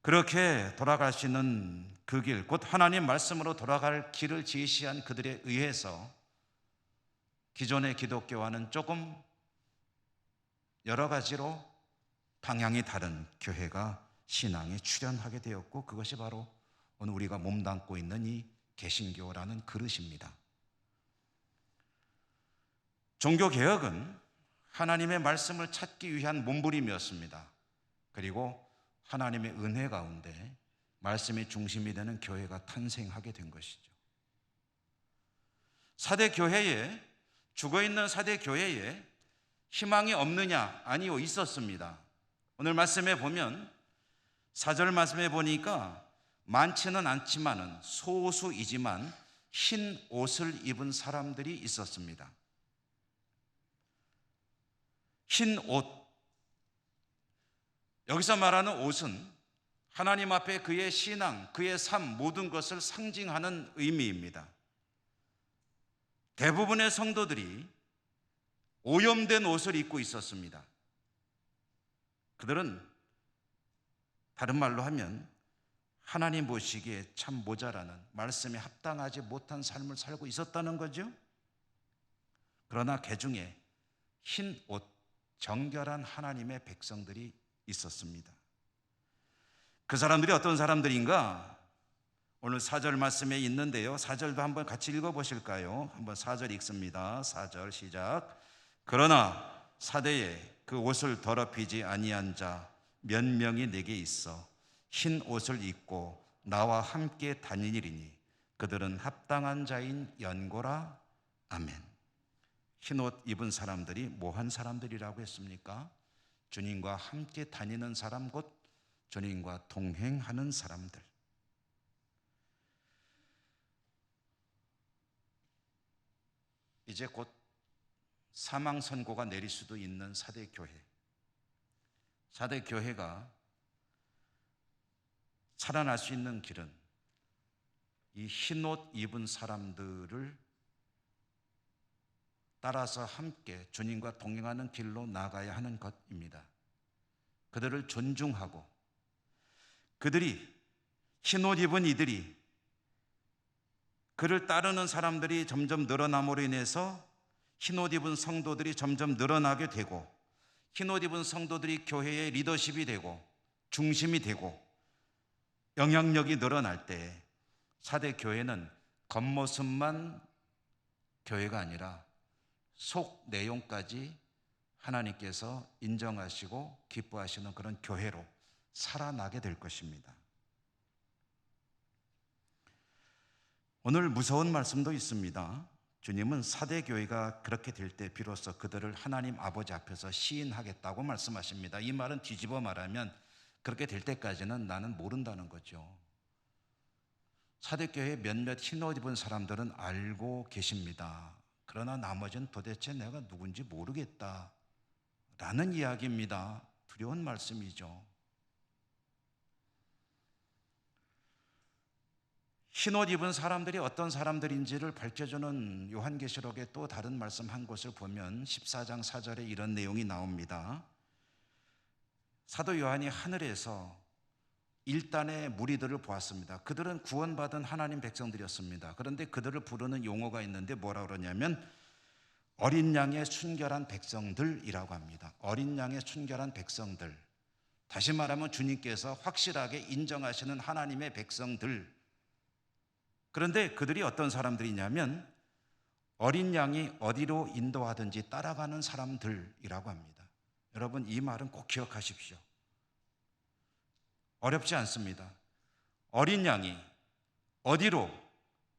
S1: 그렇게 돌아갈 수 있는 그 길, 곧 하나님 말씀으로 돌아갈 길을 제시한 그들에 의해서 기존의 기독교와는 조금 여러 가지로 방향이 다른 교회가 신앙에 출현하게 되었고, 그것이 바로 오늘 우리가 몸담고 있는 이 개신교라는 그릇입니다. 종교개혁은 하나님의 말씀을 찾기 위한 몸부림이었습니다. 그리고 하나님의 은혜 가운데 말씀이 중심이 되는 교회가 탄생하게 된 것이죠. 죽어있는 사대 교회에 희망이 없느냐? 아니요, 있었습니다. 오늘 말씀에 보면 4절 말씀에 보니까 많지는 않지만은 소수이지만 흰 옷을 입은 사람들이 있었습니다. 흰 옷, 여기서 말하는 옷은 하나님 앞에 그의 신앙, 그의 삶, 모든 것을 상징하는 의미입니다. 대부분의 성도들이 오염된 옷을 입고 있었습니다. 그들은 다른 말로 하면 하나님 보시기에 참 모자라는, 말씀에 합당하지 못한 삶을 살고 있었다는 거죠. 그러나 그 중에 흰 옷, 정결한 하나님의 백성들이 있었습니다. 그 사람들이 어떤 사람들인가? 오늘 4절 말씀에 있는데요, 4절도 한번 같이 읽어보실까요? 한번 4절 읽습니다. 4절 시작. 그러나 사대에 그 옷을 더럽히지 아니한 자 몇 명이 내게 있어 흰 옷을 입고 나와 함께 다니리니 그들은 합당한 자인 연고라. 아멘. 흰 옷 입은 사람들이 뭐한 사람들이라고 했습니까? 주님과 함께 다니는 사람, 곧 주님과 동행하는 사람들. 이제 곧 사망 선고가 내릴 수도 있는 사대교회. 사대교회가 살아날 수 있는 길은 이 흰 옷 입은 사람들을 따라서 함께 주님과 동행하는 길로 나가야 하는 것입니다. 그들을 존중하고, 흰 옷 입은 이들이, 그를 따르는 사람들이 점점 늘어남으로 인해서 흰 옷 입은 성도들이 점점 늘어나게 되고, 흰 옷 입은 성도들이 교회의 리더십이 되고 중심이 되고 영향력이 늘어날 때 사대 교회는 겉모습만 교회가 아니라 속 내용까지 하나님께서 인정하시고 기뻐하시는 그런 교회로 살아나게 될 것입니다. 오늘 무서운 말씀도 있습니다. 주님은 사대교회가 그렇게 될 때 비로소 그들을 하나님 아버지 앞에서 시인하겠다고 말씀하십니다. 이 말은 뒤집어 말하면 그렇게 될 때까지는 나는 모른다는 거죠. 사대교회 몇몇 흰옷 입은 사람들은 알고 계십니다. 그러나 나머지는 도대체 내가 누군지 모르겠다 라는 이야기입니다. 두려운 말씀이죠. 흰옷 입은 사람들이 어떤 사람들인지를 밝혀주는 요한계시록의 또 다른 말씀 한 곳을 보면 14장 4절에 이런 내용이 나옵니다. 사도 요한이 하늘에서 일단의 무리들을 보았습니다. 그들은 구원받은 하나님 백성들이었습니다. 그런데 그들을 부르는 용어가 있는데 뭐라 그러냐면 어린 양의 순결한 백성들이라고 합니다. 어린 양의 순결한 백성들. 다시 말하면 주님께서 확실하게 인정하시는 하나님의 백성들. 그런데 그들이 어떤 사람들이냐면 어린 양이 어디로 인도하든지 따라가는 사람들이라고 합니다. 여러분, 이 말은 꼭 기억하십시오. 어렵지 않습니다. 어린 양이 어디로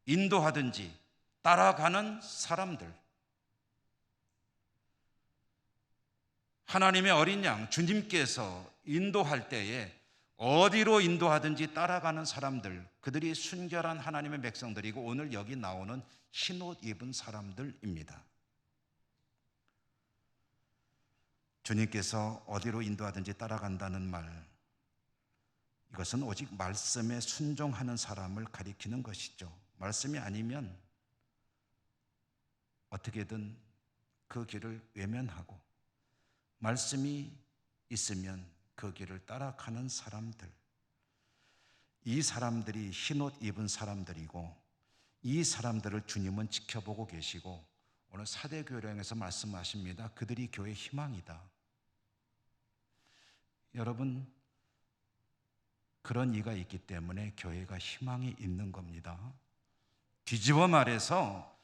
S1: 인도하든지 따라가는 사람들. 하나님의 어린 양, 주님께서 인도할 때에 어디로 인도하든지 따라가는 사람들, 그들이 순결한 하나님의 백성들이고 오늘 여기 나오는 흰옷 입은 사람들입니다. 주님께서 어디로 인도하든지 따라간다는 말, 이것은 오직 말씀에 순종하는 사람을 가리키는 것이죠. 말씀이 아니면 어떻게든 그 길을 외면하고 말씀이 있으면 그 길을 따라가는 사람들. 이 사람들이 흰옷 입은 사람들이고 이 사람들을 주님은 지켜보고 계시고 오늘 사대교회에서 말씀하십니다. 그들이 교회의 희망이다. 여러분, 그런 이가 있기 때문에 교회가 희망이 있는 겁니다. 뒤집어 말해서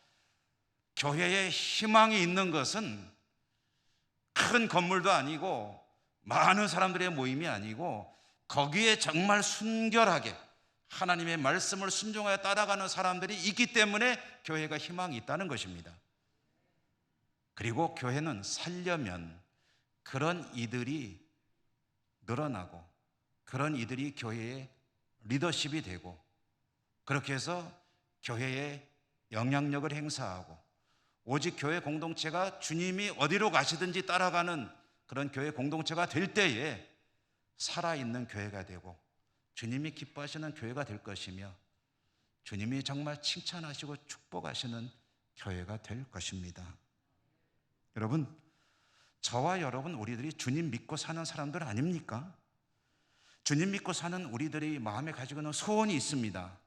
S1: 교회에 희망이 있는 것은 큰 건물도 아니고 많은 사람들의 모임이 아니고 거기에 정말 순결하게 하나님의 말씀을 순종하여 따라가는 사람들이 있기 때문에 교회가 희망이 있다는 것입니다. 그리고 교회는 살려면 그런 이들이 늘어나고 그런 이들이 교회의 리더십이 되고 그렇게 해서 교회에 영향력을 행사하고 오직 교회 공동체가 주님이 어디로 가시든지 따라가는 그런 교회 공동체가 될 때에 살아있는 교회가 되고 주님이 기뻐하시는 교회가 될 것이며 주님이 정말 칭찬하시고 축복하시는 교회가 될 것입니다. 여러분, 저와 여러분 우리들이 주님 믿고 사는 사람들 아닙니까? 주님 믿고 사는 우리들이 마음에 가지고 있는 소원이 있습니다.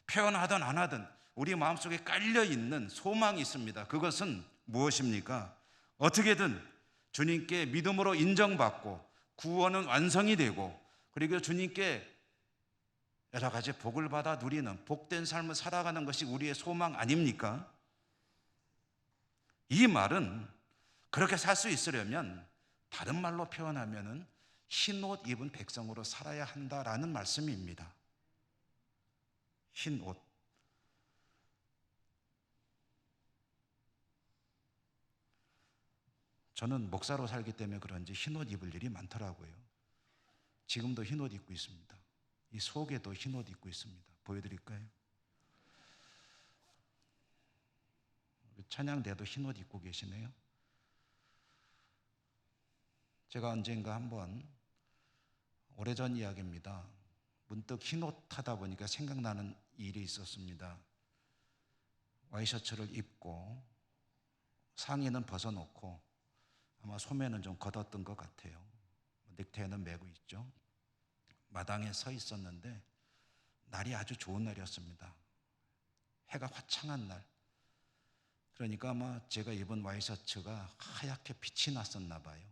S1: 표현하든 안 하든 우리 마음속에 깔려있는 소망이 있습니다. 그것은 무엇입니까? 어떻게든 주님께 믿음으로 인정받고 구원은 완성이 되고 그리고 주님께 여러 가지 복을 받아 누리는 복된 삶을 살아가는 것이 우리의 소망 아닙니까? 이 말은 그렇게 살 수 있으려면 다른 말로 표현하면 흰옷 입은 백성으로 살아야 한다라는 말씀입니다. 흰옷. 저는 목사로 살기 때문에 그런지 흰옷 입을 일이 많더라고요. 지금도 흰옷 입고 있습니다. 이 속에도 흰옷 입고 있습니다. 보여드릴까요? 찬양대도 흰옷 입고 계시네요. 제가 언젠가 한번 오래전 이야기입니다. 문득 흰옷 하다 보니까 생각나는 일이 있었습니다. 와이셔츠를 입고 상의는 벗어놓고 아마 소매는 좀 걷었던 것 같아요. 넥타이는 메고 있죠. 마당에 서 있었는데 날이 아주 좋은 날이었습니다. 해가 화창한 날. 그러니까 아마 제가 입은 와이셔츠가 하얗게 빛이 났었나 봐요.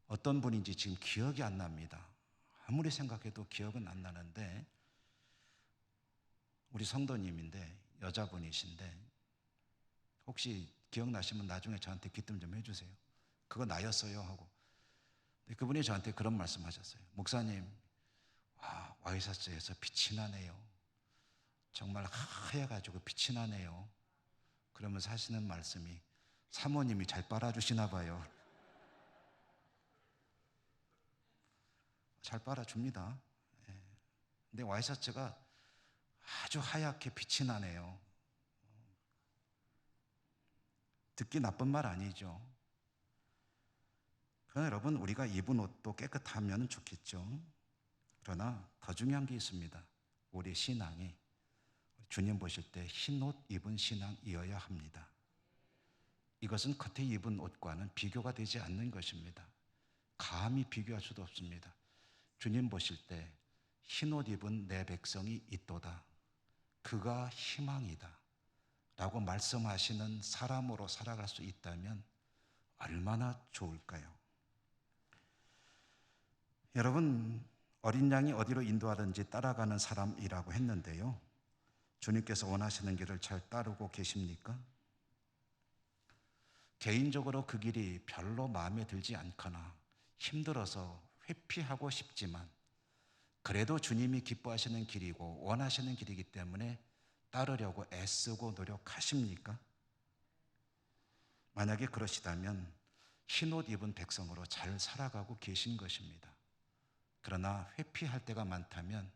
S1: 어떤 분인지 지금 기억이 안 납니다. 아무리 생각해도 기억은 안 나는데 우리 성도님인데 여자분이신데 혹시 기억나시면 나중에 저한테 귀뜸 좀 해주세요. 그거 나였어요 하고. 그분이 저한테 그런 말씀하셨어요. 목사님, 와이셔츠에서 빛이 나네요. 정말 하얘가지고 빛이 나네요. 그러면서 하시는 말씀이 사모님이 잘 빨아주시나 봐요. 잘 빨아줍니다. 근데 와이셔츠가 아주 하얗게 빛이 나네요. 듣기 나쁜 말 아니죠. 그러나 여러분, 우리가 입은 옷도 깨끗하면 좋겠죠. 그러나 더 중요한 게 있습니다. 우리 신앙이 주님 보실 때 흰 옷 입은 신앙이어야 합니다. 이것은 겉에 입은 옷과는 비교가 되지 않는 것입니다. 감히 비교할 수도 없습니다. 주님 보실 때 흰 옷 입은 내 백성이 있도다. 그가 희망이다. 라고 말씀하시는 사람으로 살아갈 수 있다면 얼마나 좋을까요? 여러분, 어린 양이 어디로 인도하든지 따라가는 사람이라고 했는데요. 주님께서 원하시는 길을 잘 따르고 계십니까? 개인적으로 그 길이 별로 마음에 들지 않거나 힘들어서 회피하고 싶지만 그래도 주님이 기뻐하시는 길이고 원하시는 길이기 때문에 따르려고 애쓰고 노력하십니까? 만약에 그러시다면 흰옷 입은 백성으로 잘 살아가고 계신 것입니다. 그러나 회피할 때가 많다면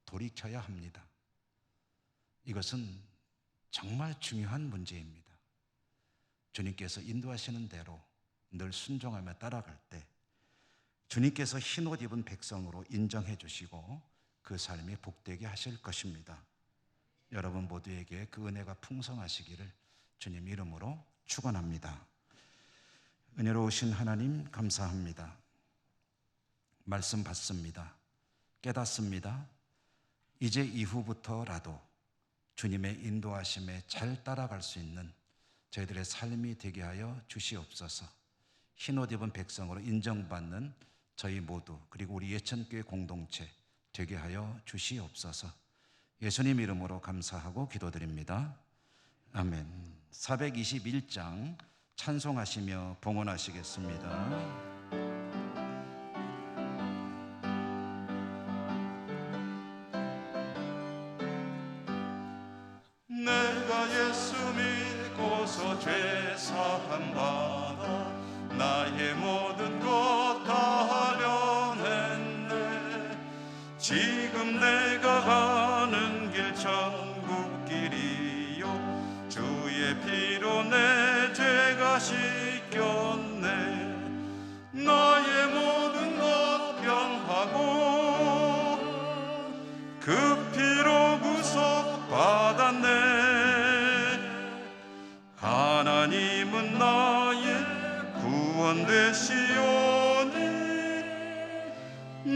S1: 돌이켜야 합니다. 이것은 정말 중요한 문제입니다. 주님께서 인도하시는 대로 늘 순종하며 따라갈 때 주님께서 흰옷 입은 백성으로 인정해 주시고 그 삶이 복되게 하실 것입니다. 여러분 모두에게 그 은혜가 풍성하시기를 주님 이름으로 축원합니다. 은혜로우신 하나님 감사합니다. 말씀 받습니다. 깨닫습니다. 이제 이후부터라도 주님의 인도하심에 잘 따라갈 수 있는 저희들의 삶이 되게 하여 주시옵소서. 흰옷 입은 백성으로 인정받는 저희 모두 그리고 우리 예천교회 공동체 되게 하여 주시옵소서. 예수님 이름으로 감사하고 기도드립니다. 아멘. 421장 찬송하시며 봉헌하시겠습니다.
S2: 내가 예수 믿고서 죄 사함 받아 나의 모든 것 다 면했네. 지금 내가 가는 길 천국 길이요 주의 피로 내 죄가 씻겼네. 나의 모든 것 변하고 그 피로 구속받았네. 하나님은 나의 구원 되시오니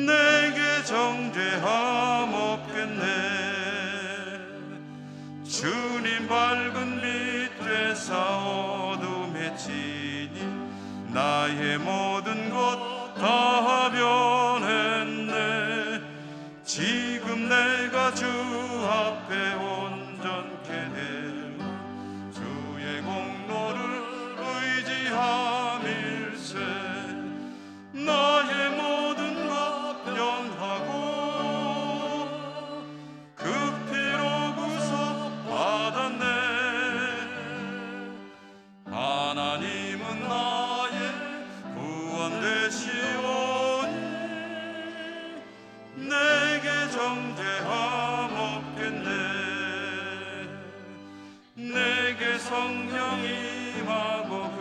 S2: 내게 정죄함 없겠네. 주님 밝은 빛 되사 어둠에 지니 나의 모든 것 다 변했네. 지금 내가 주 앞에 온전케 되어 주의 공로를 의지함일세. 나의 모든 것 변하고 그 피로 구속받았네. 하나님은 나의 구원 되시오니 내게 정죄함 없겠네. 내게 성령 임하고 그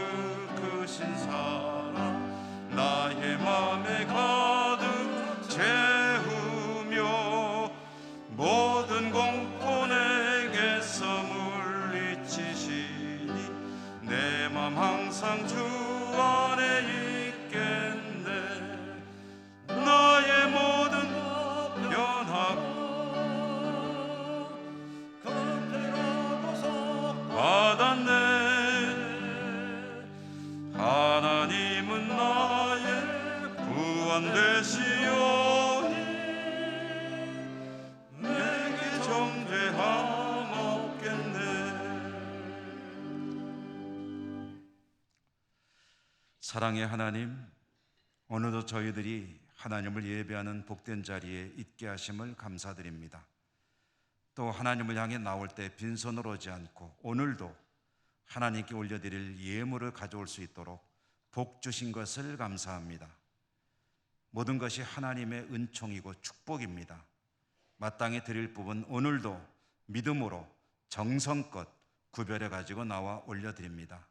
S2: 크신 사랑 나의 맘에 가득 채우며 모든 공포 내게서 물리치시니 내 맘 항상 주 안에 있겠네. 나의 모든 변하고 받았네. 하나님은 나의 구원 되시오니 내게 정죄함 없겠네.
S1: 사랑의 하나님, 오늘도 저희들이 하나님을 예배하는 복된 자리에 있게 하심을 감사드립니다. 또 하나님을 향해 나올 때 빈손으로 오지 않고 오늘도 하나님께 올려드릴 예물을 가져올 수 있도록 복 주신 것을 감사합니다. 모든 것이 하나님의 은총이고 축복입니다. 마땅히 드릴 부분 오늘도 믿음으로 정성껏 구별해 가지고 나와 올려드립니다.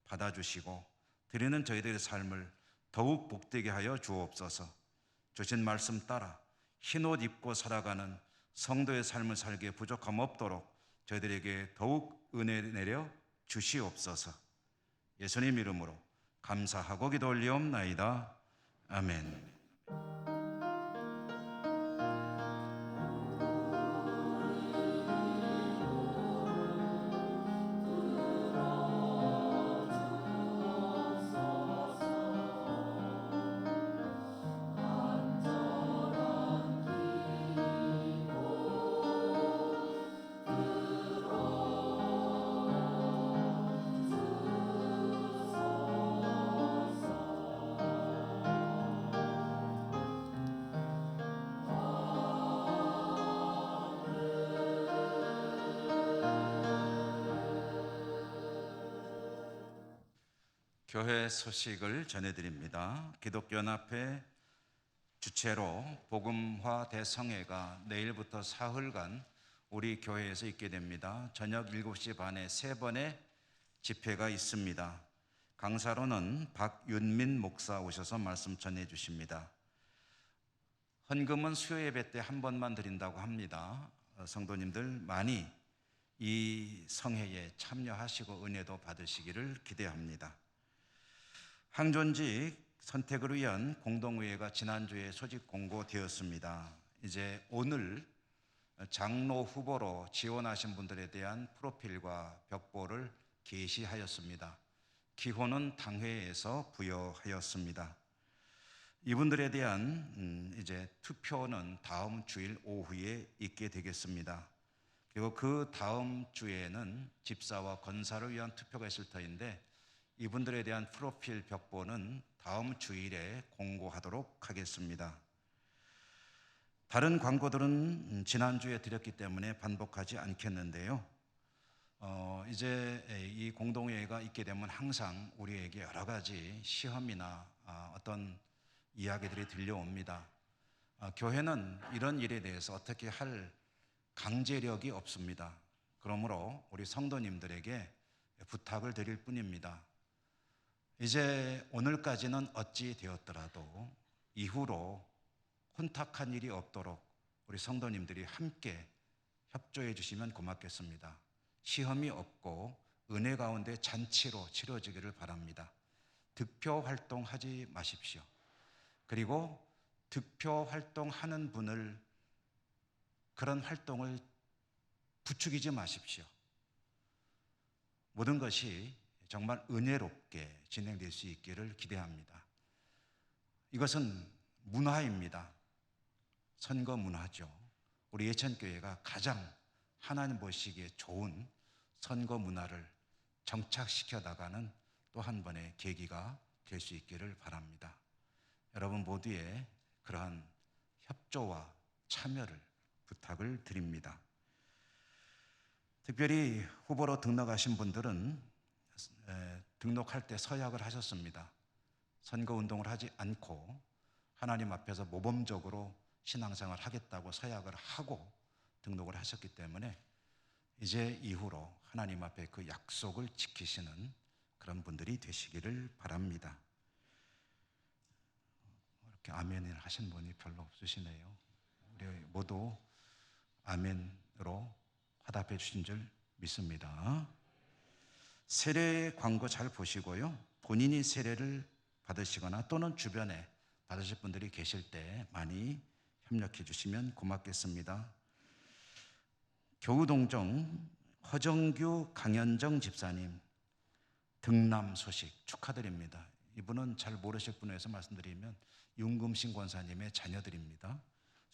S1: 받아주시고 드리는 저희들의 삶을 더욱 복되게 하여 주옵소서. 주신 말씀 따라 흰옷 입고 살아가는 성도의 삶을 살기에 부족함 없도록 저희들에게 더욱 은혜 내려 주시옵소서. 예수님 이름으로 감사하고 기도 올리옵나이다. 아멘. 교회 소식을 전해드립니다. 기독교연합회 주최로 복음화 대성회가 내일부터 사흘간 우리 교회에서 있게 됩니다. 저녁 7시 반에 3번의 집회가 있습니다. 강사로는 박윤민 목사 오셔서 말씀 전해 주십니다. 헌금은 수요 예배 때 한 번만 드린다고 합니다. 성도님들 많이 이 성회에 참여하시고 은혜도 받으시기를 기대합니다. 항존직 선택을 위한 공동의회가 지난주에 소집 공고되었습니다. 이제 오늘 장로 후보로 지원하신 분들에 대한 프로필과 벽보를 게시하였습니다. 기호는 당회에서 부여하였습니다. 이분들에 대한 이제 투표는 다음 주일 오후에 있게 되겠습니다. 그리고 그 다음 주에는 집사와 권사를 위한 투표가 있을 터인데 이분들에 대한 프로필 벽보는 다음 주일에 공고하도록 하겠습니다. 다른 광고들은 지난주에 드렸기 때문에 반복하지 않겠는데요. 이제 이 공동회의가 있게 되면 항상 우리에게 여러 가지 시험이나 어떤 이야기들이 들려옵니다. 교회는 이런 일에 대해서 어떻게 할 강제력이 없습니다. 그러므로 우리 성도님들에게 부탁을 드릴 뿐입니다. 이제 오늘까지는 어찌 되었더라도 이후로 혼탁한 일이 없도록 우리 성도님들이 함께 협조해 주시면 고맙겠습니다. 시험이 없고 은혜 가운데 잔치로 치러지기를 바랍니다. 득표 활동하지 마십시오. 그리고 득표 활동하는 분을 그런 활동을 부추기지 마십시오. 모든 것이 정말 은혜롭게 진행될 수 있기를 기대합니다. 이것은 문화입니다. 선거 문화죠. 우리 예천교회가 가장 하나님 보시기에 좋은 선거 문화를 정착시켜 나가는 또 한 번의 계기가 될 수 있기를 바랍니다. 여러분 모두의 그러한 협조와 참여를 부탁을 드립니다. 특별히 후보로 등록하신 분들은 등록할 때 서약을 하셨습니다. 선거운동을 하지 않고 하나님 앞에서 모범적으로 신앙생활을 하겠다고 서약을 하고 등록을 하셨기 때문에 이제 이후로 하나님 앞에 그 약속을 지키시는 그런 분들이 되시기를 바랍니다. 이렇게 아멘을 하신 분이 별로 없으시네요. 우리 모두 아멘으로 화답해 주신 줄 믿습니다. 세례 광고 잘 보시고요. 본인이 세례를 받으시거나 또는 주변에 받으실 분들이 계실 때 많이 협력해 주시면 고맙겠습니다. 교우동정 허정규 강현정 집사님 등남 소식 축하드립니다. 이분은 잘 모르실 분에 서 말씀드리면 윤금신 권사님의 자녀들입니다.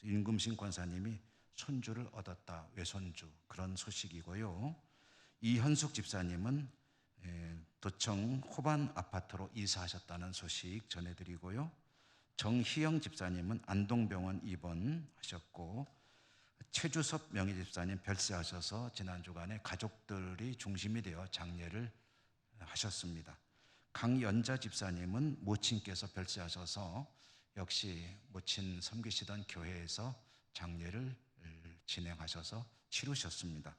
S1: 윤금신 권사님이 손주를 얻었다, 외손주 그런 소식이고요. 이현숙 집사님은 도청 호반 아파트로 이사하셨다는 소식 전해드리고요. 정희영 집사님은 안동병원 입원하셨고 최주섭 명예 집사님 별세하셔서 지난 주간에 가족들이 중심이 되어 장례를 하셨습니다. 강연자 집사님은 모친께서 별세하셔서 역시 모친 섬기시던 교회에서 장례를 진행하셔서 치르셨습니다.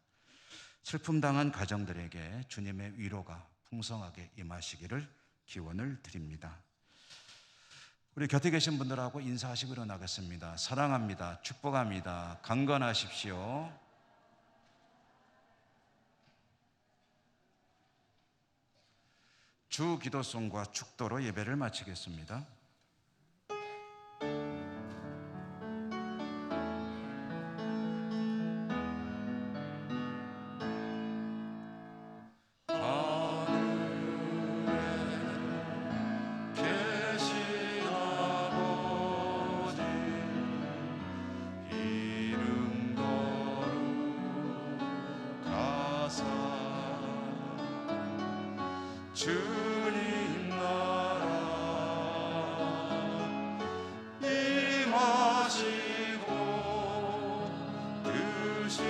S1: 슬픔당한 가정들에게 주님의 위로가 풍성하게 임하시기를 기원을 드립니다. 우리 곁에 계신 분들하고 인사하시고 일어나겠습니다. 사랑합니다. 축복합니다. 강건하십시오. 주 기도송과 축도로 예배를 마치겠습니다.
S2: 계신 아버지 이름 거룩하사 주님 나라 임하시고 뜻이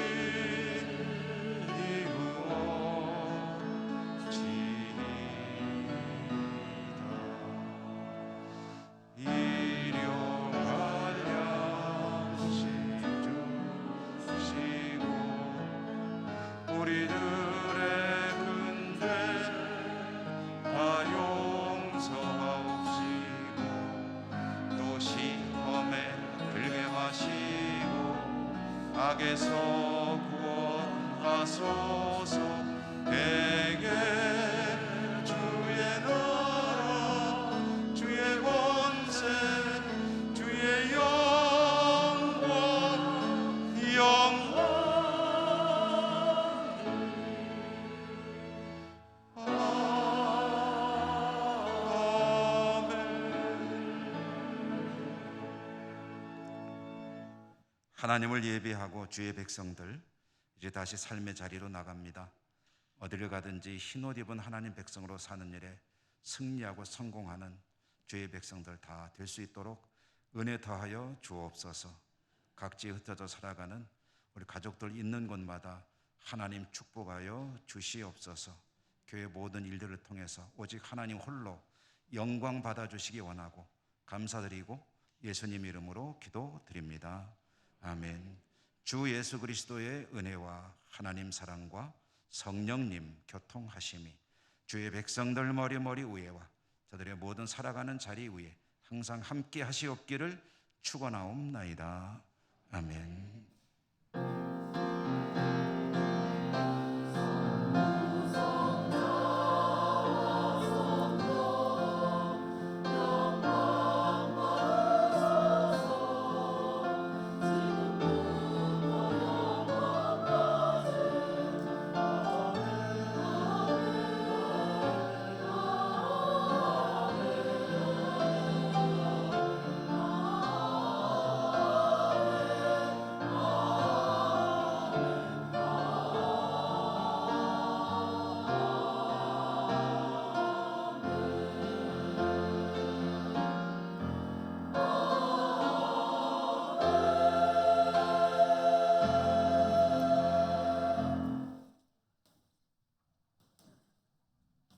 S2: 일용할 양식 주시고 우리들의 근죄 다 용서하옵시고 또 시험에 들게 마시고 악에서 구원하소서. 대개 주의 나라 주의 권세 주의 영광 아멘.
S1: 하나님을 예배하고 주의 백성들 이제 다시 삶의 자리로 나갑니다. 어디를 가든지 흰옷 입은 하나님 백성으로 사는 일에 승리하고 성공하는 주의 백성들 다 될 수 있도록 은혜 더하여 주옵소서. 각지에 흩어져 살아가는 우리 가족들 있는 곳마다 하나님 축복하여 주시옵소서. 교회 모든 일들을 통해서 오직 하나님 홀로 영광 받아주시기 원하고 감사드리고 예수님 이름으로 기도드립니다. 아멘. 주 예수 그리스도의 은혜와 하나님 사랑과 성령님 교통하심이 주의 백성들 머리 위에와 저들의 모든 살아가는 자리 위에 항상 함께 하시옵기를 축원하옵나이다. 아멘.